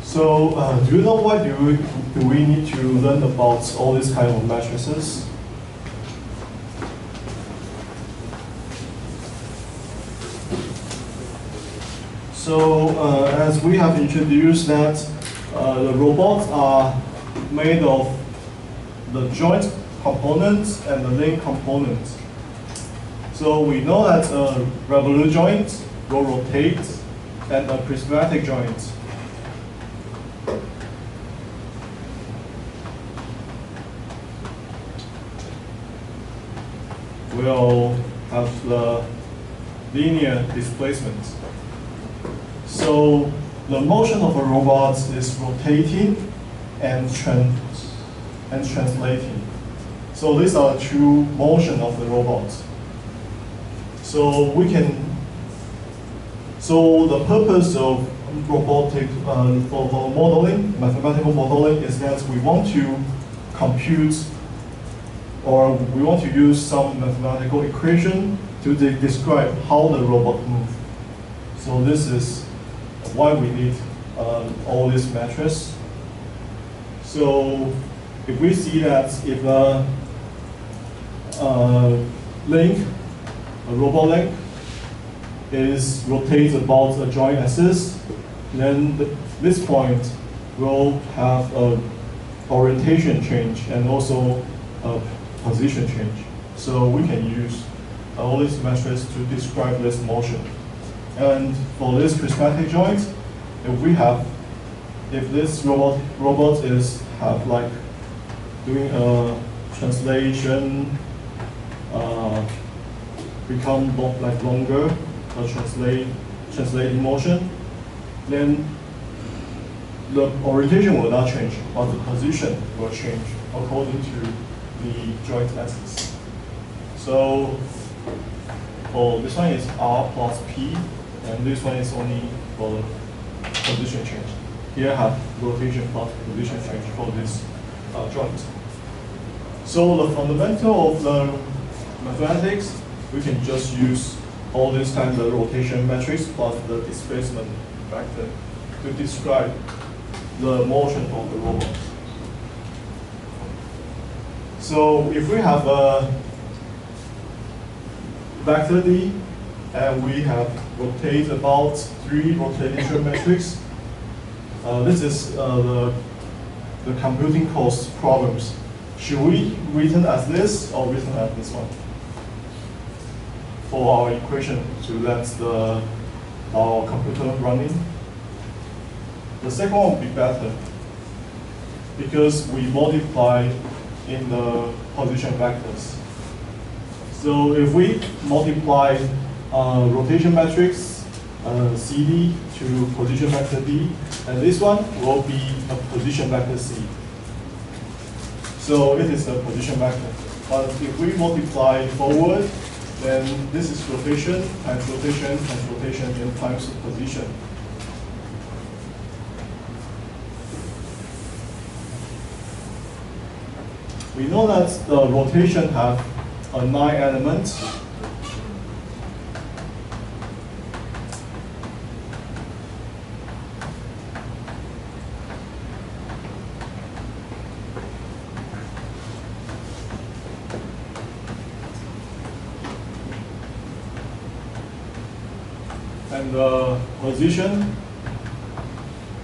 So do you know why do we need to learn about all these kind of matrices? So as we have introduced that the robots are made of the joint components and the link components. So we know that a revolute joint will rotate and a prismatic joint will have the linear displacement. So the motion of a robot is rotating and translating. So these are the two motion of the robot. So the purpose of robotic for modeling, mathematical modeling, is that we want to compute or we want to use some mathematical equation to describe how the robot moves. So this is why we need all these metrics. So if we see that if a link, a robot link, is rotated about a joint axis, then this point will have a orientation change and also a position change. So we can use all these metrics to describe this motion. And for this prismatic joint, if this robot is like doing a translation, become like longer, or translating motion, then the orientation will not change, but the position will change according to the joint axis. So for this one is R plus P, and this one is only for the position change. Here I have rotation plus position change for this joint. So the fundamental of the mathematics, we can just use all these kinds of rotation metrics plus the displacement factor to describe the motion of the robot. So if we have vector D, and we have rotate about 3 rotation metrics. This is the computing cost problems. Should we written as this or written as this one for our equation to let our computer running? The second one would be better because we multiply in the position vectors. So if we multiply rotation matrix CD to position vector D, and this one will be a position vector C. So it is a position vector. But if we multiply forward, then this is rotation times rotation times rotation and times position. We know that the rotation have 9 elements. And the position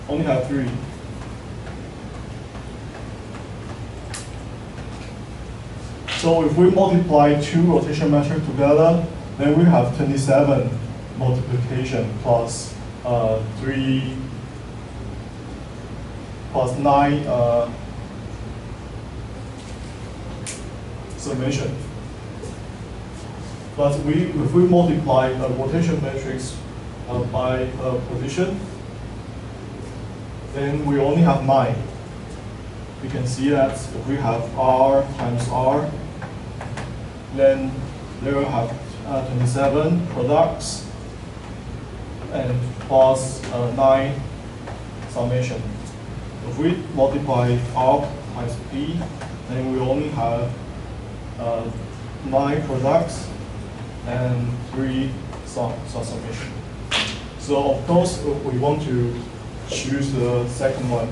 only have 3. So if we multiply 2 rotation metrics together, then we have 27 multiplication plus 3 plus 9 summation. But if we multiply a rotation matrix by position, then we only have 9. We can see that if we have R times R, then they will have 27 products and plus 9 summation. If we multiply R times P, then we only have 9 products and 3 summation. So of course, we want to choose the second one.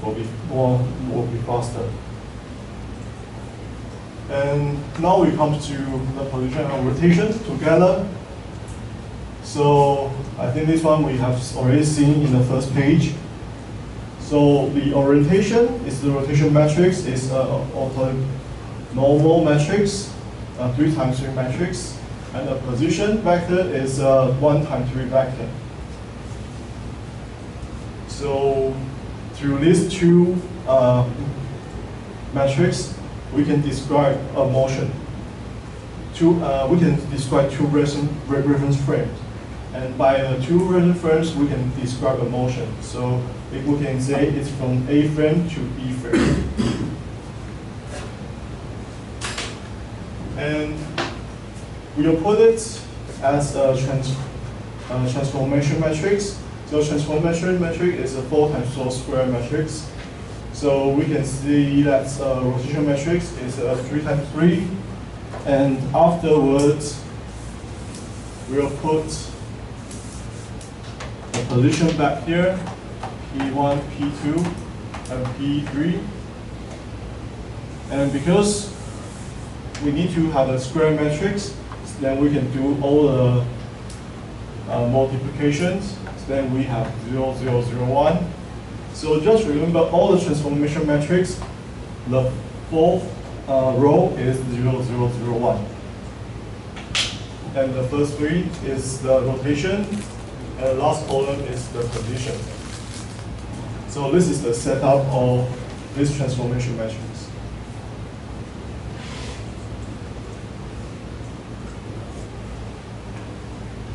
Will be faster. And now we come to the position and rotation together. So I think this one we have already seen in the first page. So the orientation is the rotation matrix, is orthonormal matrix, 3 times 3 matrix, and the position vector is 1 times 3 vector. So through these 2 metrics, we can describe a motion. We can describe 2 reference frames. And by the 2 reference frames, we can describe a motion. So if we can say it's from A frame to B frame. And we will put it as a transformation matrix. So transformation matrix is a 4 times 4 square matrix. So we can see that rotation matrix is 3 times 3. And afterwards, we'll put the position back here, P1, P2, and P3. And because we need to have a square matrix, then we can do all the multiplications. Then we have 0, 0, 0, 1. So just remember all the transformation matrix, the 4th row is 0, 0, 0, 1. And the first 3 is the rotation, and the last column is the position. So this is the setup of this transformation matrix.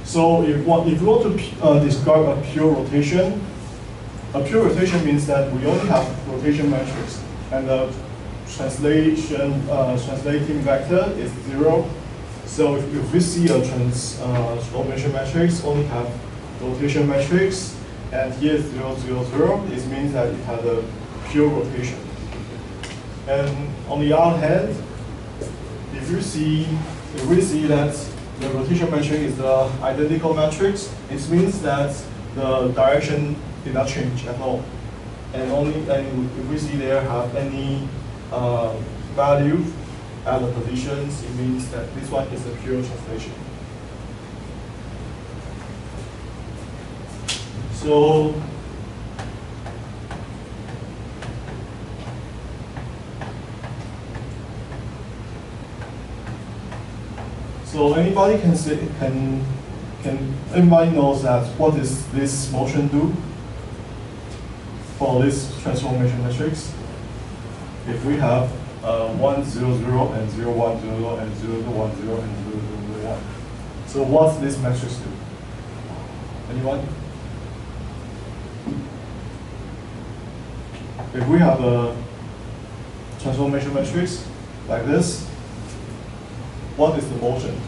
So if you want to describe a pure rotation means that we only have rotation matrix, and the translating vector is 0. So if we see a transformation matrix only have rotation matrix, and here is 0, 0, 0, it means that it has a pure rotation. And on the other hand, if we see that the rotation matrix is the identical matrix, it means that the direction did not change at all. And if we see there have any value, at the positions, it means that this one is a pure translation. So anybody can say anybody knows that what does this motion do for this transformation matrix? If we have 1, 0, 0, and 0, 1, 0, 0, and 0, 2, 1, 0, and 0, 2, 1. So what's this matrix do? Anyone? If we have a transformation matrix like this, what is the motion?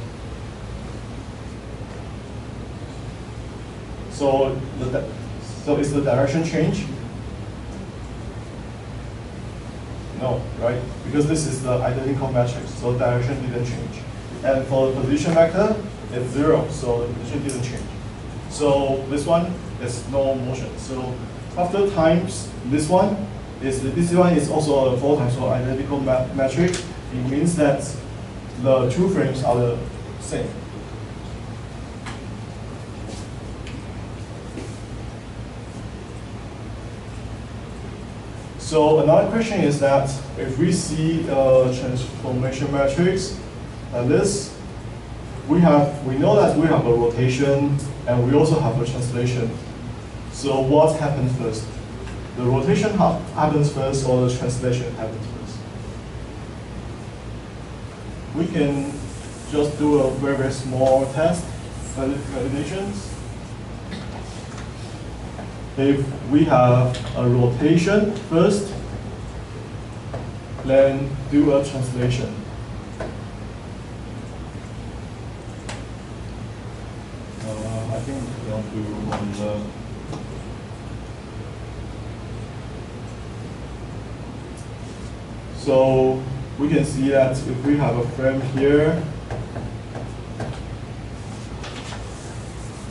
So is the direction change? No, right? Because this is the identical matrix, so direction didn't change. And for the position vector, it's 0, so the position didn't change. So this one is no motion. So after times this one is also a 4 times 4 identical matrix. It means that the two frames are the same. So another question is that if we see a transformation matrix like this, we know that we have a rotation and we also have a translation. So what happens first? The rotation happens first or the translation happens first? We can just do a very, very small test, validations. If we have a rotation first, then do a translation. I think we want to do on the so we can see that if we have a frame here,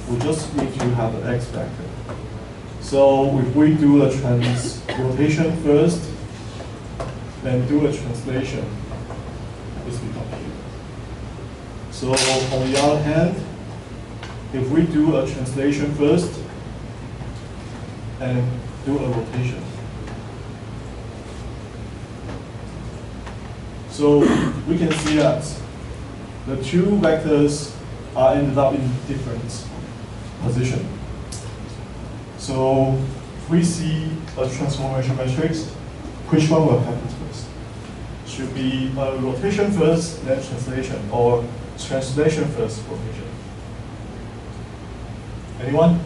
we just need to have an x vector. So if we do a rotation first, then do a translation, this becomes here. So on the other hand, if we do a translation first and do a rotation, so we can see that the two vectors are ended up in different positions. So if we see a transformation matrix, which one will happen first? Should be a rotation first, then translation, or translation first, rotation? Anyone?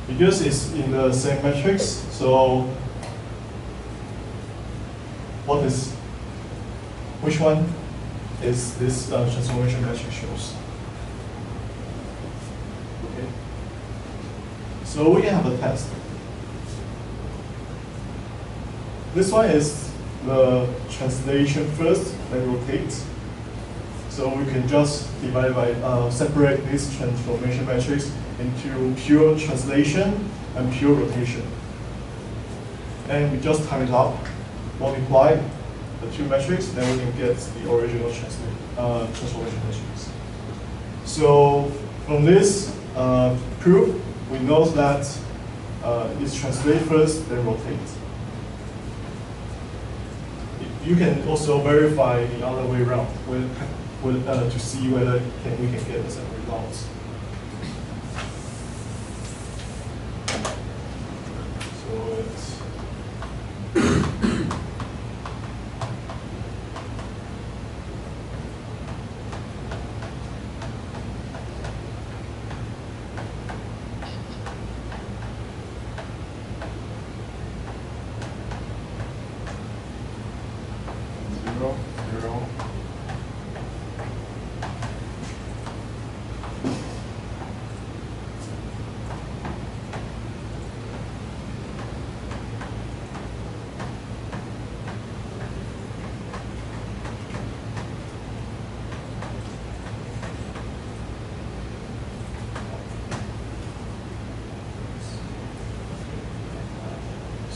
Because it's in the same matrix, so which one is this transformation matrix shows? Okay. So we can have a test. This one is the translation first, then rotate. So we can just divide by separate this transformation matrix into pure translation and pure rotation. And we just time it up, multiply the two metrics, then we can get the original transformation matrix. So from this proof, we know that it's translate first, then rotate. You can also verify the other way around to see whether we can get the same results. So it's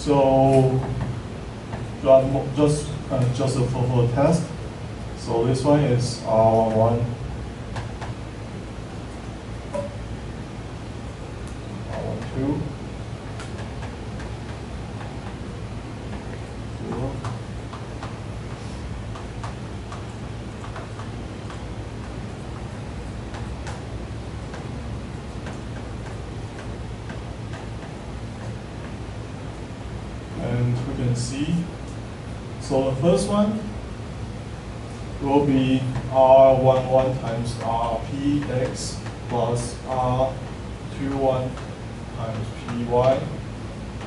So just for a test. So this one is R11. R12. 0. And we can see, so the first one will be R11 times Rpx plus R21 times Py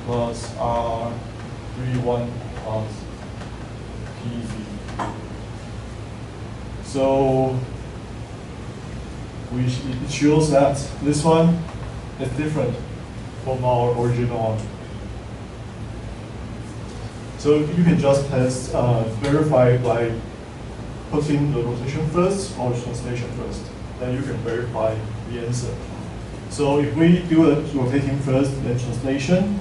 plus R31 plus Pz. So it shows that this one is different from our original one. So you can just test, verify by putting the rotation first or translation first. Then you can verify the answer. So if we do the rotating first, then translation,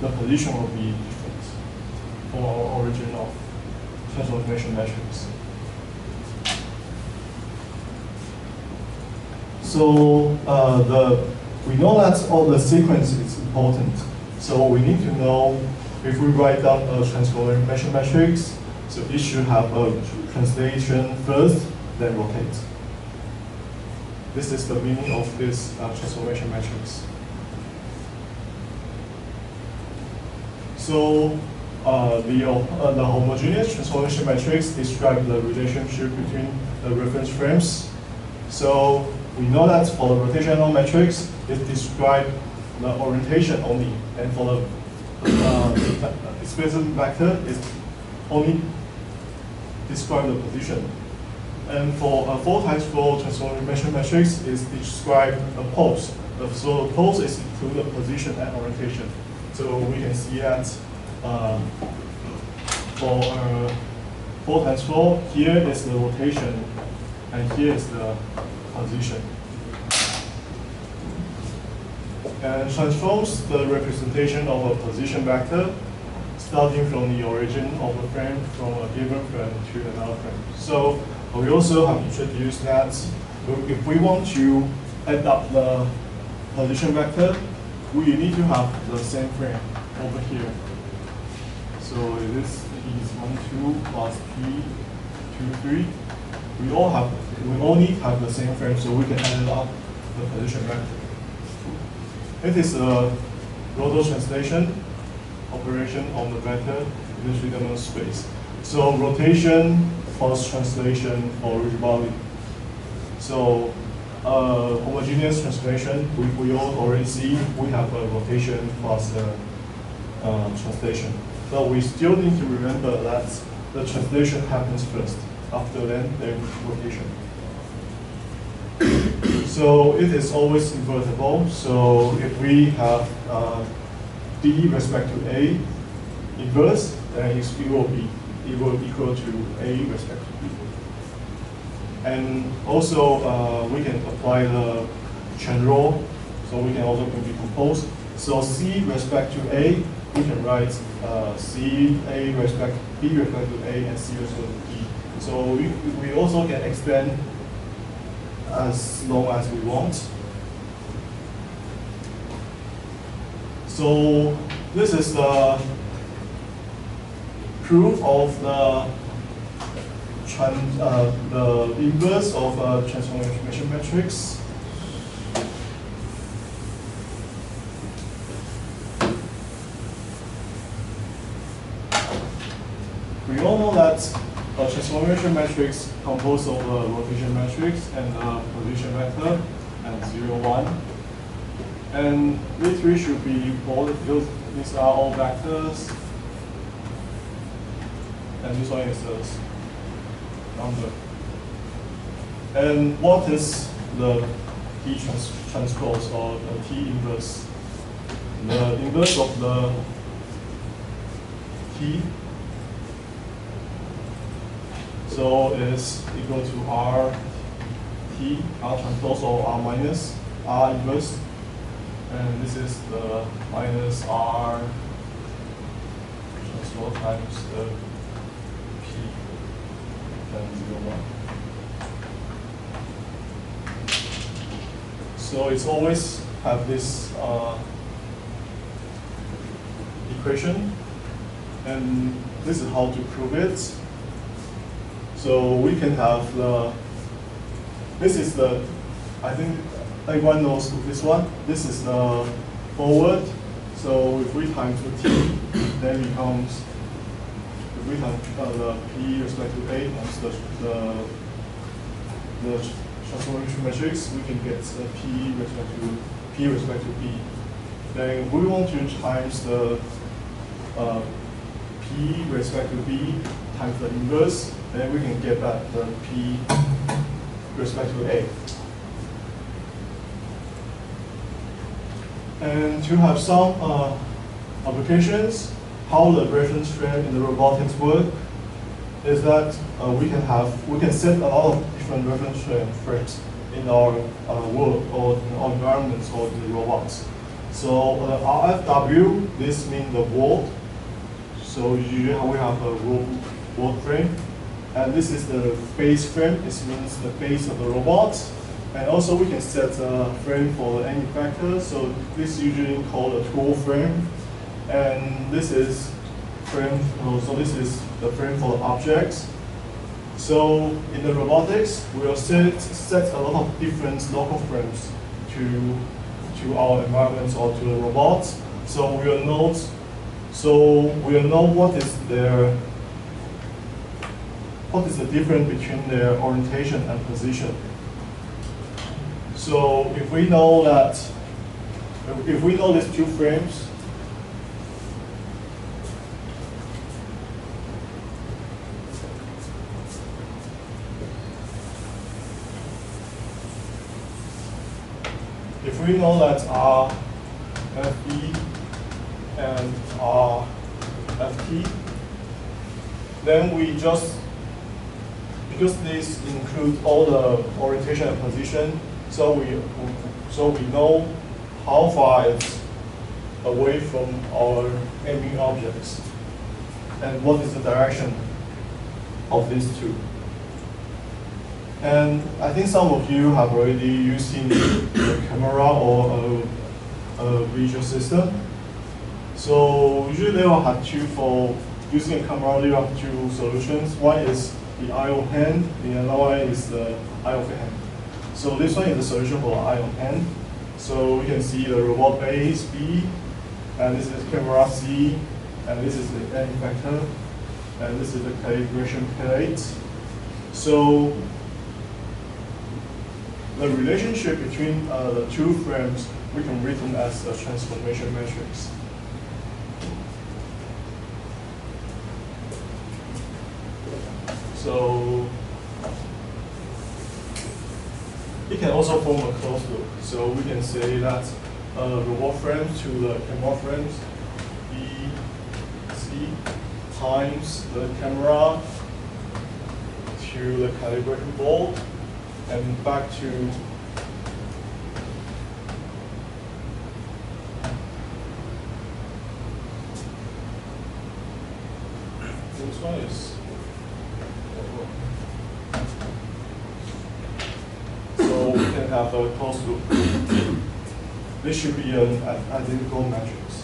the position will be different from our original transformation matrix. So we know that all the sequence is important. So we need to know if we write down a transformation matrix, so it should have a translation first, then rotate. This is the meaning of this transformation matrix. So the homogeneous transformation matrix describes the relationship between the reference frames. So we know that for the rotational matrix, it describes the orientation only, and for the displacement vector is only describe the position. And for a 4 times 4 transformation matrix is describe a pose. So the pose is include the position and orientation. So we can see that for 4 times 4, here is the rotation, and here is the position. And transforms the representation of a position vector starting from the origin of a frame from a given frame to another frame. So we also have introduced that if we want to add up the position vector, we need to have the same frame over here. So this is 1, 2 plus P, 2, 3. We all need to have the same frame so we can add up the position vector. It is a rotor translation operation on the vector in the three-dimensional space. So rotation plus translation for rigid body. So homogeneous translation, we all already see we have a rotation plus translation. But we still need to remember that the translation happens first. After then rotation. So it is always invertible. So if we have D respect to A inverse, then it will equal to A respect to B. And also we can apply the chain rule, so we can also decompose. So C respect to A, we can write C A respect B respect to A and C respect to B. So we also can extend as long as we want. So this is the proof of the inverse of a transformation matrix. We all know that a transformation matrix composed of a rotation matrix and a position vector and 0, 1. And these three should be both, these are all vectors. And this one is a number. And what is the T transpose or the T inverse? The inverse of the T, so is equal to R T, R transpose or R minus, R inverse. And this is the minus R 4 times the p and 0, 1. So it's always have this equation, and this is how to prove it. So we can have this is the, I think everyone knows this one. This is the forward. So if we times the t, then becomes, if we times the p respect to a times the transformation matrix, we can get the p respect to b. Then we want to times the p respect to b times the inverse, then we can get back the p respect to a. And to have some applications, how the reference frame in the robotics work is that we can set a lot of different reference frames in our world or in our environments or in the robots. So RFW, this means the world. So usually we have a world frame, and this is the base frame. This means the base of the robot. And also we can set a frame for any factor. So this is usually called a tool frame. And this is frame, so this is the frame for the objects. So in the robotics, we will set a lot of different local frames to our environments or to the robots. So we will know what is the difference between their orientation and position. So if we know these two frames, if we know that RFE and RFT, then we just, because these include all the orientation and position, so we know how far it's away from our aiming objects and what is the direction of these two. And I think some of you have already used a camera or a visual system. So usually they will have for using a camera, they will have two solutions. One is the eye of hand, the other one is the eye of hand. So this one is the solution for eye of hand. So we can see the robot base B, and this is camera C, and this is the end effector, and this is the calibration plate. So the relationship between the two frames, we can read them as a transformation matrix. So it can also form a closed loop. So we can say that robot frame to the camera frames, BC times the camera to the calibration board, and back to this one is. So we can have a closed loop. This should be an identical matrix.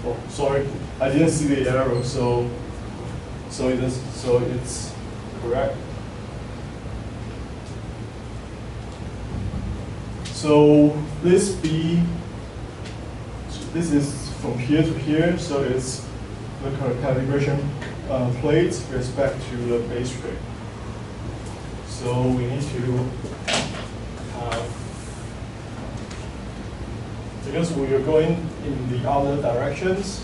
Oh, sorry, I didn't see the arrow, so it's correct. So this B, this is from here to here, so it's the calibration plate with respect to the base rate. So we need to have, because we are going in the other directions,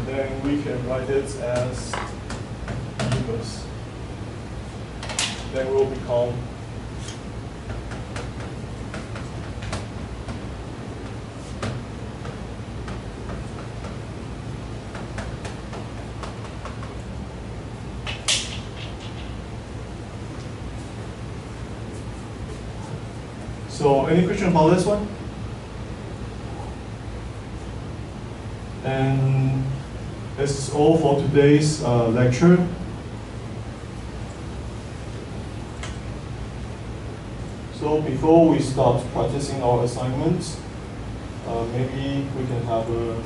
then we can write it as inverse. Then it will become So any question about this one? And this is all for today's lecture. So before we start practicing our assignments, maybe we can have a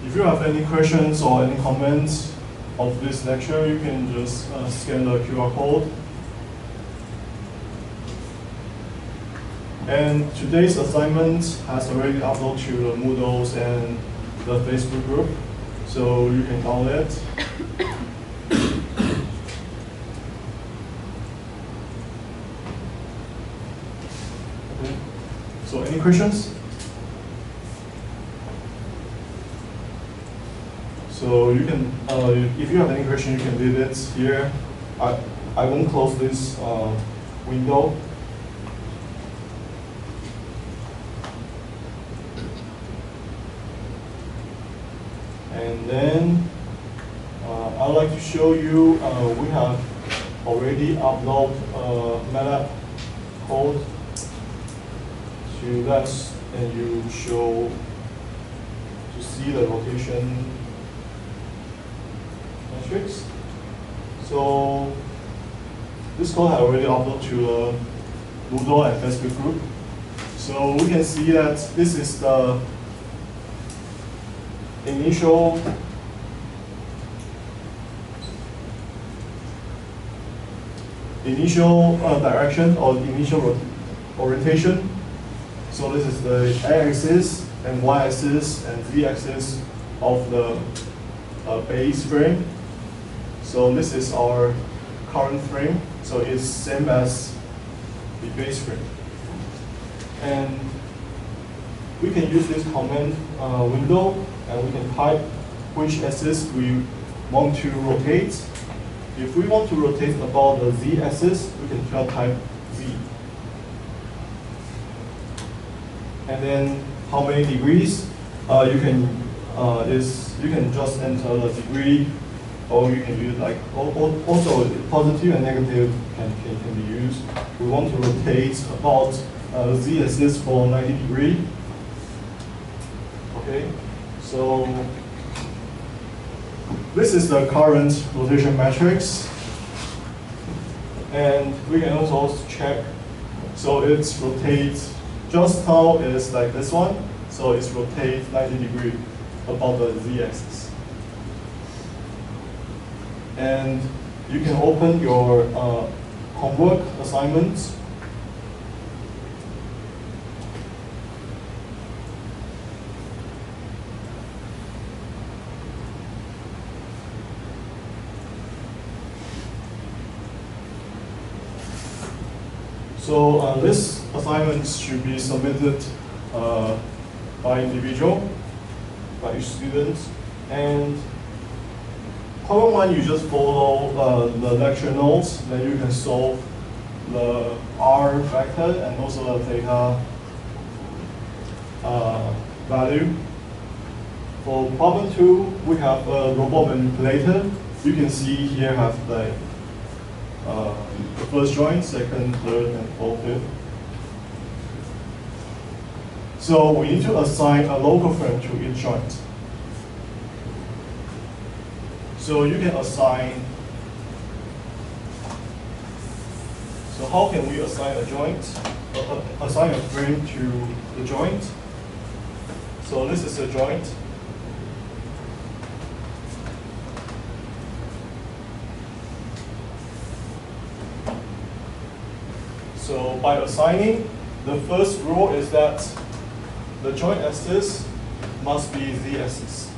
If you have any questions or any comments of this lecture, you can just scan the QR code. And today's assignment has already uploaded to the Moodles and the Facebook group, so you can download it. Okay. So any questions? So you can, if you have any question, you can leave it here. I won't close this window. And then I'd like to show you, we have already uploaded MATLAB code to that, and you show to see the rotation matrix. So this code I already uploaded to the Moodle and Facebook group. So we can see that this is the initial direction or initial orientation. So this is the x-axis and y-axis and z-axis of the base frame. So this is our current frame. So it's same as the base frame. And we can use this command window, and we can type which axis we want to rotate. If we want to rotate about the z-axis, we can just type z. And then how many degrees? You can just enter the degree, or you can use like also positive and negative can be used. We want to rotate about z-axis for 90 degrees. Okay, so this is the current rotation matrix, and we can also check. So it's rotates just now is like this one. So it's rotate 90 degrees about the z-axis. And you can open your homework assignments. So this assignment should be submitted by individual, by each student. And problem one, you just follow the lecture notes, then you can solve the R vector and also the theta value. For problem two, we have a robot manipulator. You can see here have the first joint, second, third, and fourth, fifth. So we need to assign a local frame to each joint. So you can assign. So how can we assign a joint? Assign a frame to the joint. So this is a joint. So by assigning, the first rule is that the joint axis must be z-axis.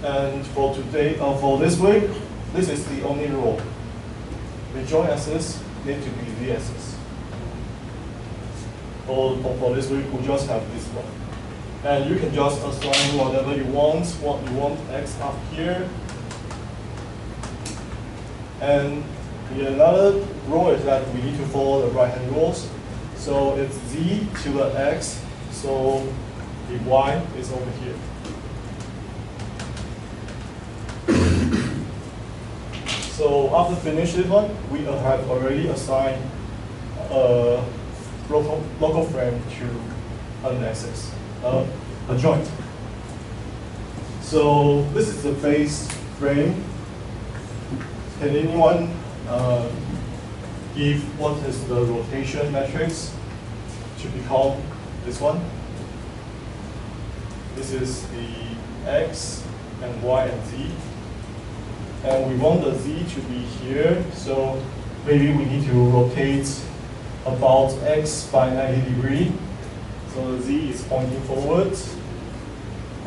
And for today, for this week, this is the only rule. The joint axis need to be z-axis. For this week, we just have this one. And you can just assign whatever you want. What you want x up here. And The another rule is that we need to follow the right-hand rules. So it's z to the x, so the y is over here. So after finish this one, we have already assigned a local frame to an axis, a joint. So this is the base frame. Can anyone give what is the rotation matrix to become this one? This is the x and y and z. And we want the z to be here, so maybe we need to rotate about x by 90 degrees. So the z is pointing forward,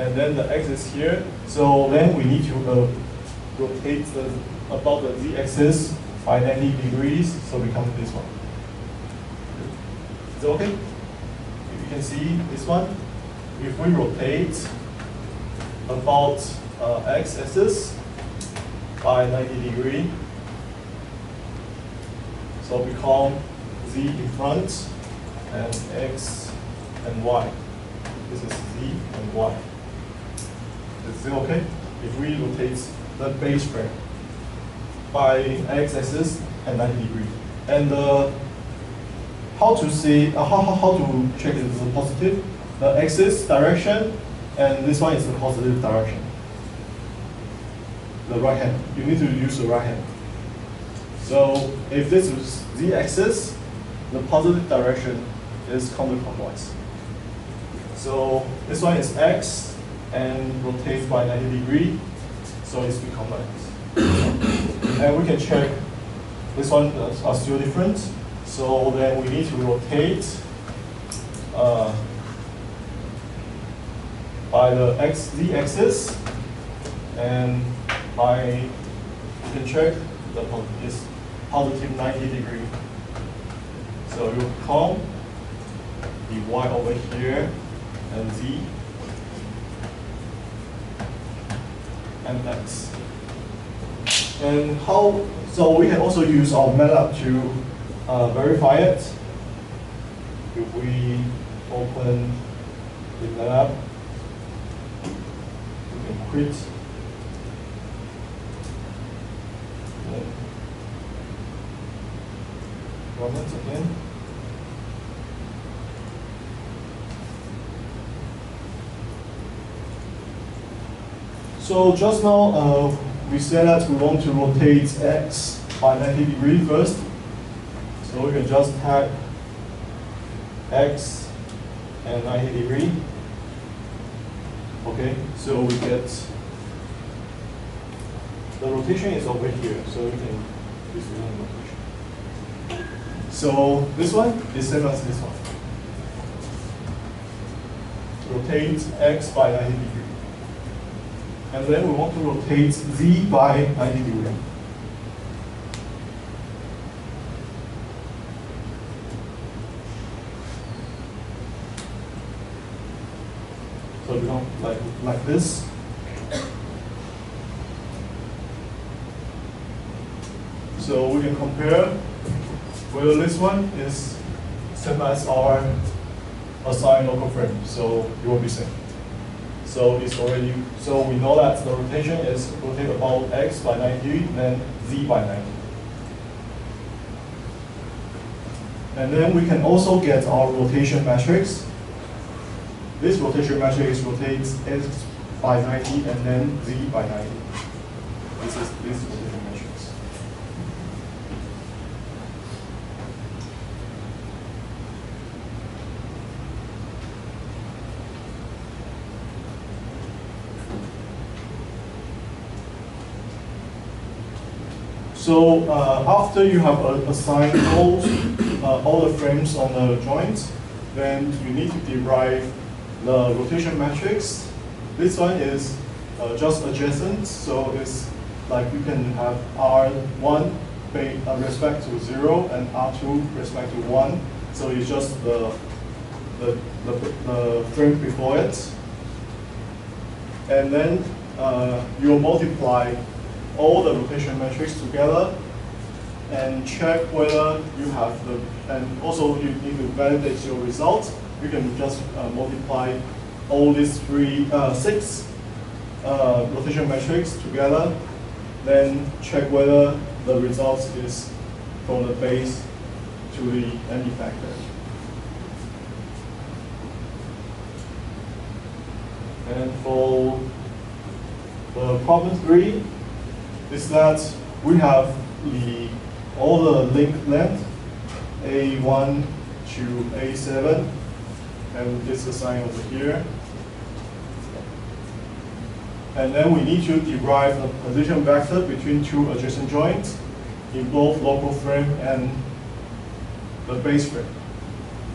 and then the x is here. So then we need to rotate about the z-axis by 90 degrees, so we come to this one. Is it okay? If you can see this one, if we rotate about x-axis by 90 degrees, so become z in front and x and y. This is z and y. Is it okay? If we rotate the base frame by x-axis and 90 degrees, and how to see how to check if it's positive? The axis direction, and this one is the positive direction. The right hand. You need to use the right hand. So if this is z-axis, the positive direction is counterclockwise. So this one is x and rotates by 90 degrees, so it's become like this. And we can check this one are still different. So then we need to rotate by the z-axis, and you can check is positive 90 degrees. So you become the y over here and z and x. And how? So we can also use our MATLAB to verify it. If we open the MATLAB, we can quit. Run it again. So just now we said that we want to rotate x by 90 degrees first. So we can just type x and 90 degrees. Okay, so we get the rotation is over here, so we can use the rotation. So this one is same as this one. Rotate x by 90 degrees. And then we want to rotate z by 90 degrees. So we don't like this. So we can compare whether this one is same as our assigned local frame. So it will be same. So it's already, so we know that the rotation is rotate about x by 90, then z by 90. And then we can also get our rotation matrix. This rotation matrix rotates x by 90 and then z by 90. This is this rotation matrix. So after you have assigned all the frames on the joint, then you need to derive the rotation matrix. This one is just adjacent, so it's like you can have R1 respect to 0 and R2 respect to 1. So it's just the frame before it. And then you'll multiply all the rotation matrix together, and check whether you have the, and also you need to validate your results. You can just multiply all these six rotation metrics together, then check whether the result is from the base to the end effector. And for the problem 3 is that we have all the link length A1 to A7, and this is the sign over here. And then we need to derive the position vector between two adjacent joints in both local frame and the base frame.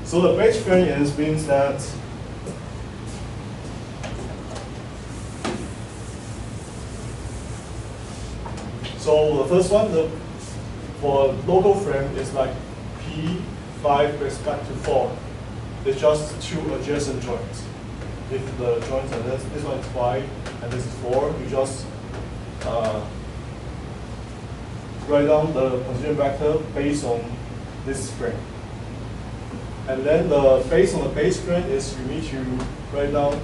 So the base frame means that so the first one, for local frame is like P5 with respect to 4. It's just two adjacent joints. If the joints are this one is 5 and this is 4, you just write down the position vector based on this frame. And then based on the base frame is you need to write down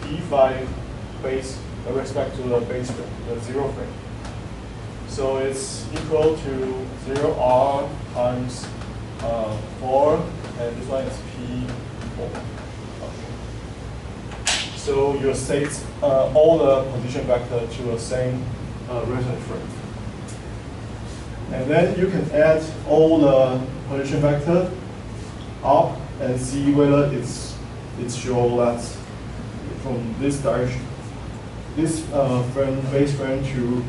P5 base with respect to the base frame, the 0 frame. So it's equal to 0R times 4, and this one is P4. So you state all the position vector to the same reference frame. And then you can add all the position vector up and see whether it's show that from this direction, this frame, base frame to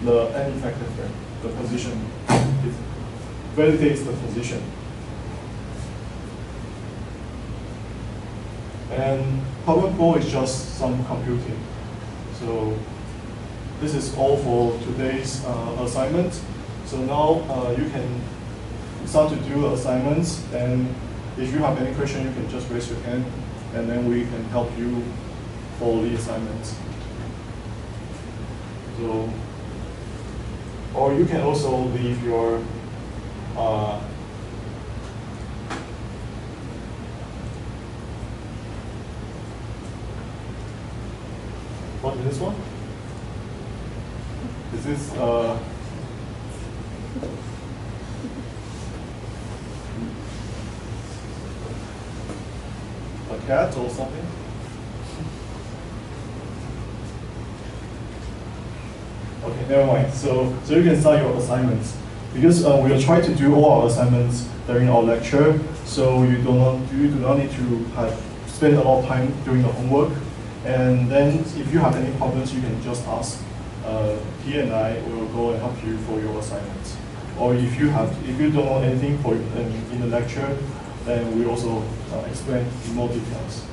the end effector frame, the position. It validates the position. And problem 4 is just some computing. So this is all for today's assignment. So now you can start to do assignments, and if you have any question, you can just raise your hand, and then we can help you for the assignments. So, or you can also leave your what is this one? Is this a cat or something? Okay, never mind. So you can start your assignments, because we will try to do all our assignments during our lecture. So you do not need to spend a lot of time doing the homework. And then if you have any problems, you can just ask. He and I will go and help you for your assignments. Or if you don't know anything in the lecture, then we also explain in more details.